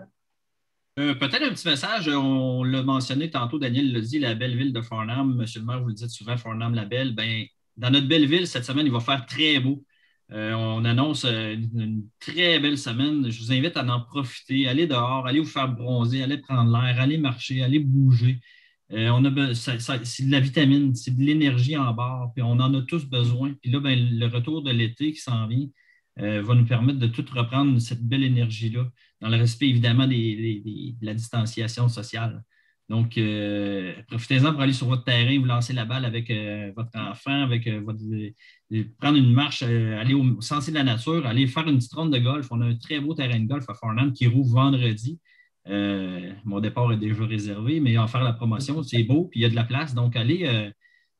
Speaker 2: Peut-être un petit message, on l'a mentionné tantôt, Daniel l'a dit, la belle ville de Farnham, M. le maire, vous le dites souvent, Farnham la belle, ben, dans notre belle ville, cette semaine, il va faire très beau. On annonce une très belle semaine. Je vous invite à en profiter, allez dehors, allez vous faire bronzer, allez prendre l'air, allez marcher, allez bouger. C'est de la vitamine, c'est de l'énergie en barre, puis on en a tous besoin. Puis là, ben, le retour de l'été qui s'en vient va nous permettre de tout reprendre cette belle énergie-là, dans le respect évidemment de la distanciation sociale. Donc, profitez-en pour aller sur votre terrain, vous lancer la balle avec votre enfant, avec prendre une marche, aller au sentier de la nature, aller faire une petite ronde de golf. On a un très beau terrain de golf à Farnham qui rouvre vendredi. Mon départ est déjà réservé, mais en faire la promotion, c'est beau, puis il y a de la place. Donc, allez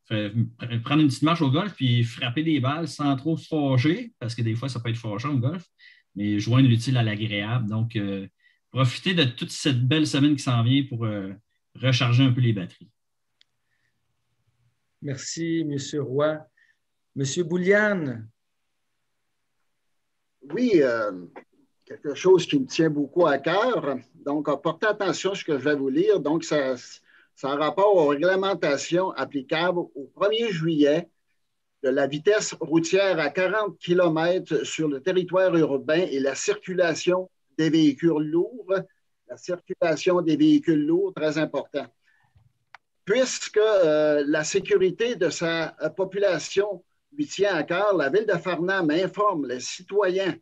Speaker 2: prendre une petite marche au golf, puis frapper des balles sans trop se fâcher, parce que des fois, ça peut être fâchant au golf, mais joindre l'utile à l'agréable. Donc, profitez de toute cette belle semaine qui s'en vient pour recharger un peu les batteries.
Speaker 1: Merci, M. Roy. M. Bouliane.
Speaker 4: Oui, quelque chose qui me tient beaucoup à cœur. Donc, portez attention à ce que je vais vous lire. Donc, ça a rapport aux réglementations applicables au 1er juillet de la vitesse routière à 40 km sur le territoire urbain et la circulation des véhicules lourds. La circulation des véhicules lourds, très important. Puisque la sécurité de sa population lui tient à cœur, la Ville de Farnham informe les citoyens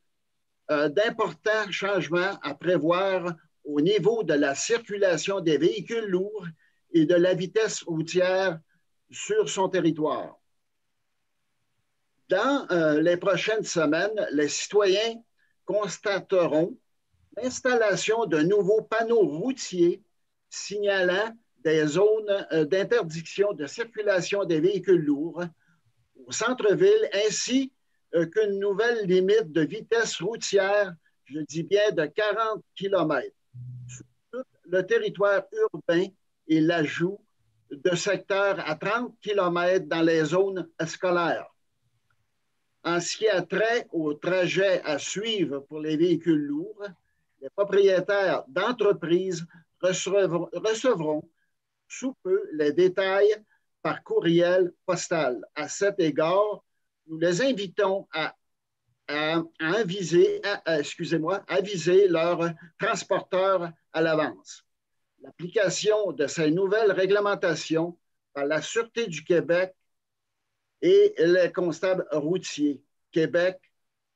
Speaker 4: d'importants changements à prévoir au niveau de la circulation des véhicules lourds et de la vitesse routière sur son territoire. Dans les prochaines semaines, les citoyens constateront l'installation de nouveaux panneaux routiers signalant des zones d'interdiction de circulation des véhicules lourds au centre-ville, ainsi qu'une nouvelle limite de vitesse routière, je dis bien de 40 km, sur tout le territoire urbain et l'ajout de secteurs à 30 km dans les zones scolaires. En ce qui a trait au trajet à suivre pour les véhicules lourds, les propriétaires d'entreprises recevront sous peu les détails par courriel postal. À cet égard, nous les invitons à aviser leurs transporteurs à l'avance. L'application de ces nouvelles réglementations par la Sûreté du Québec et les constables routiers Québec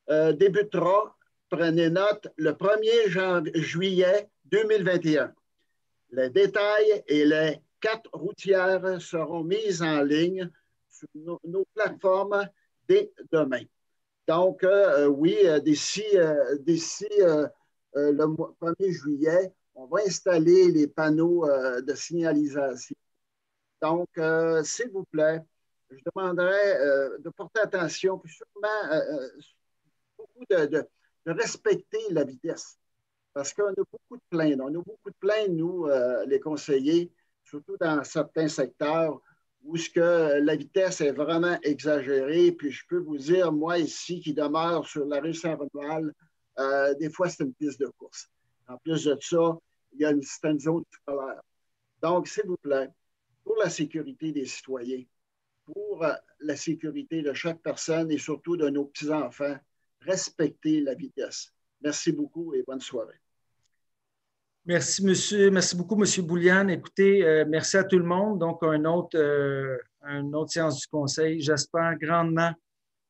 Speaker 4: débutera, prenez note, le 1er juillet 2021. Les détails et les cartes routières seront mises en ligne sur nos plateformes dès demain. Donc, oui, d'ici le 1er juillet, on va installer les panneaux de signalisation. Donc, s'il vous plaît, je demanderais de porter attention, puis sûrement beaucoup de respecter la vitesse. Parce qu'on a beaucoup de plaintes. On a beaucoup de plaintes, nous, les conseillers, surtout dans certains secteurs où ce que la vitesse est vraiment exagérée. Puis je peux vous dire, moi ici, qui demeure sur la rue Saint-Romuald, des fois, c'est une piste de course. En plus de ça, c'est une zone scolaire. Donc, s'il vous plaît, pour la sécurité des citoyens, pour la sécurité de chaque personne et surtout de nos petits-enfants, respectez la vitesse. Merci beaucoup et bonne soirée.
Speaker 1: Merci, monsieur. Merci beaucoup, M. Bouliane. Écoutez, merci à tout le monde. Donc, une autre séance du Conseil. J'espère grandement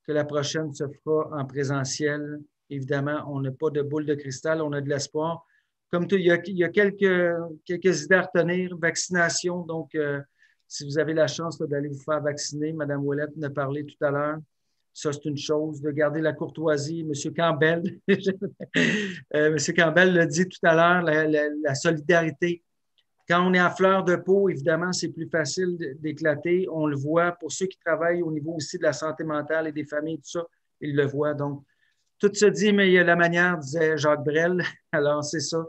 Speaker 1: que la prochaine se fera en présentiel. Évidemment, on n'a pas de boule de cristal, on a de l'espoir. Comme tout, il y a quelques idées à retenir. Vaccination, donc, si vous avez la chance d'aller vous faire vacciner, Mme Ouellette en a parlé tout à l'heure. Ça, c'est une chose. De garder la courtoisie. M. Campbell, M. Campbell l'a dit tout à l'heure, la solidarité. Quand on est à fleur de peau, évidemment, c'est plus facile d'éclater. On le voit. Pour ceux qui travaillent au niveau aussi de la santé mentale et des familles, tout ça, ils le voient. Donc, tout se dit, mais il y a la manière, disait Jacques Brel. Alors, c'est ça.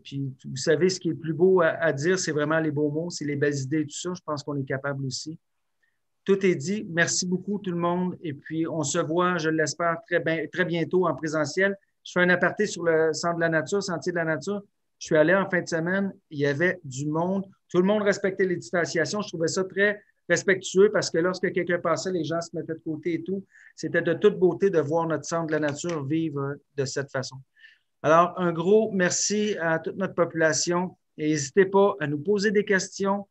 Speaker 1: Puis, vous savez, ce qui est le plus beau à dire, c'est vraiment les beaux mots, c'est les belles idées, tout ça. Je pense qu'on est capable aussi. Tout est dit. Merci beaucoup, tout le monde. Et puis, on se voit, je l'espère, très bientôt en présentiel. Je fais un aparté sur le Centre de la Nature, Sentier de la Nature. Je suis allé en fin de semaine. Il y avait du monde. Tout le monde respectait les distanciations. Je trouvais ça très respectueux parce que lorsque quelqu'un passait, les gens se mettaient de côté et tout. C'était de toute beauté de voir notre Centre de la Nature vivre de cette façon. Alors, un gros merci à toute notre population et n'hésitez pas à nous poser des questions.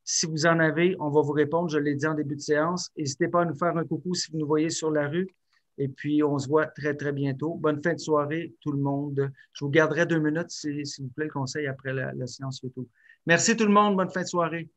Speaker 1: Si vous en avez, on va vous répondre. Je l'ai dit en début de séance. N'hésitez pas à nous faire un coucou si vous nous voyez sur la rue. Et puis, on se voit très, très bientôt. Bonne fin de soirée, tout le monde. Je vous garderai 2 minutes, s'il vous plaît, le conseil après la séance YouTube. Merci tout le monde. Bonne fin de soirée.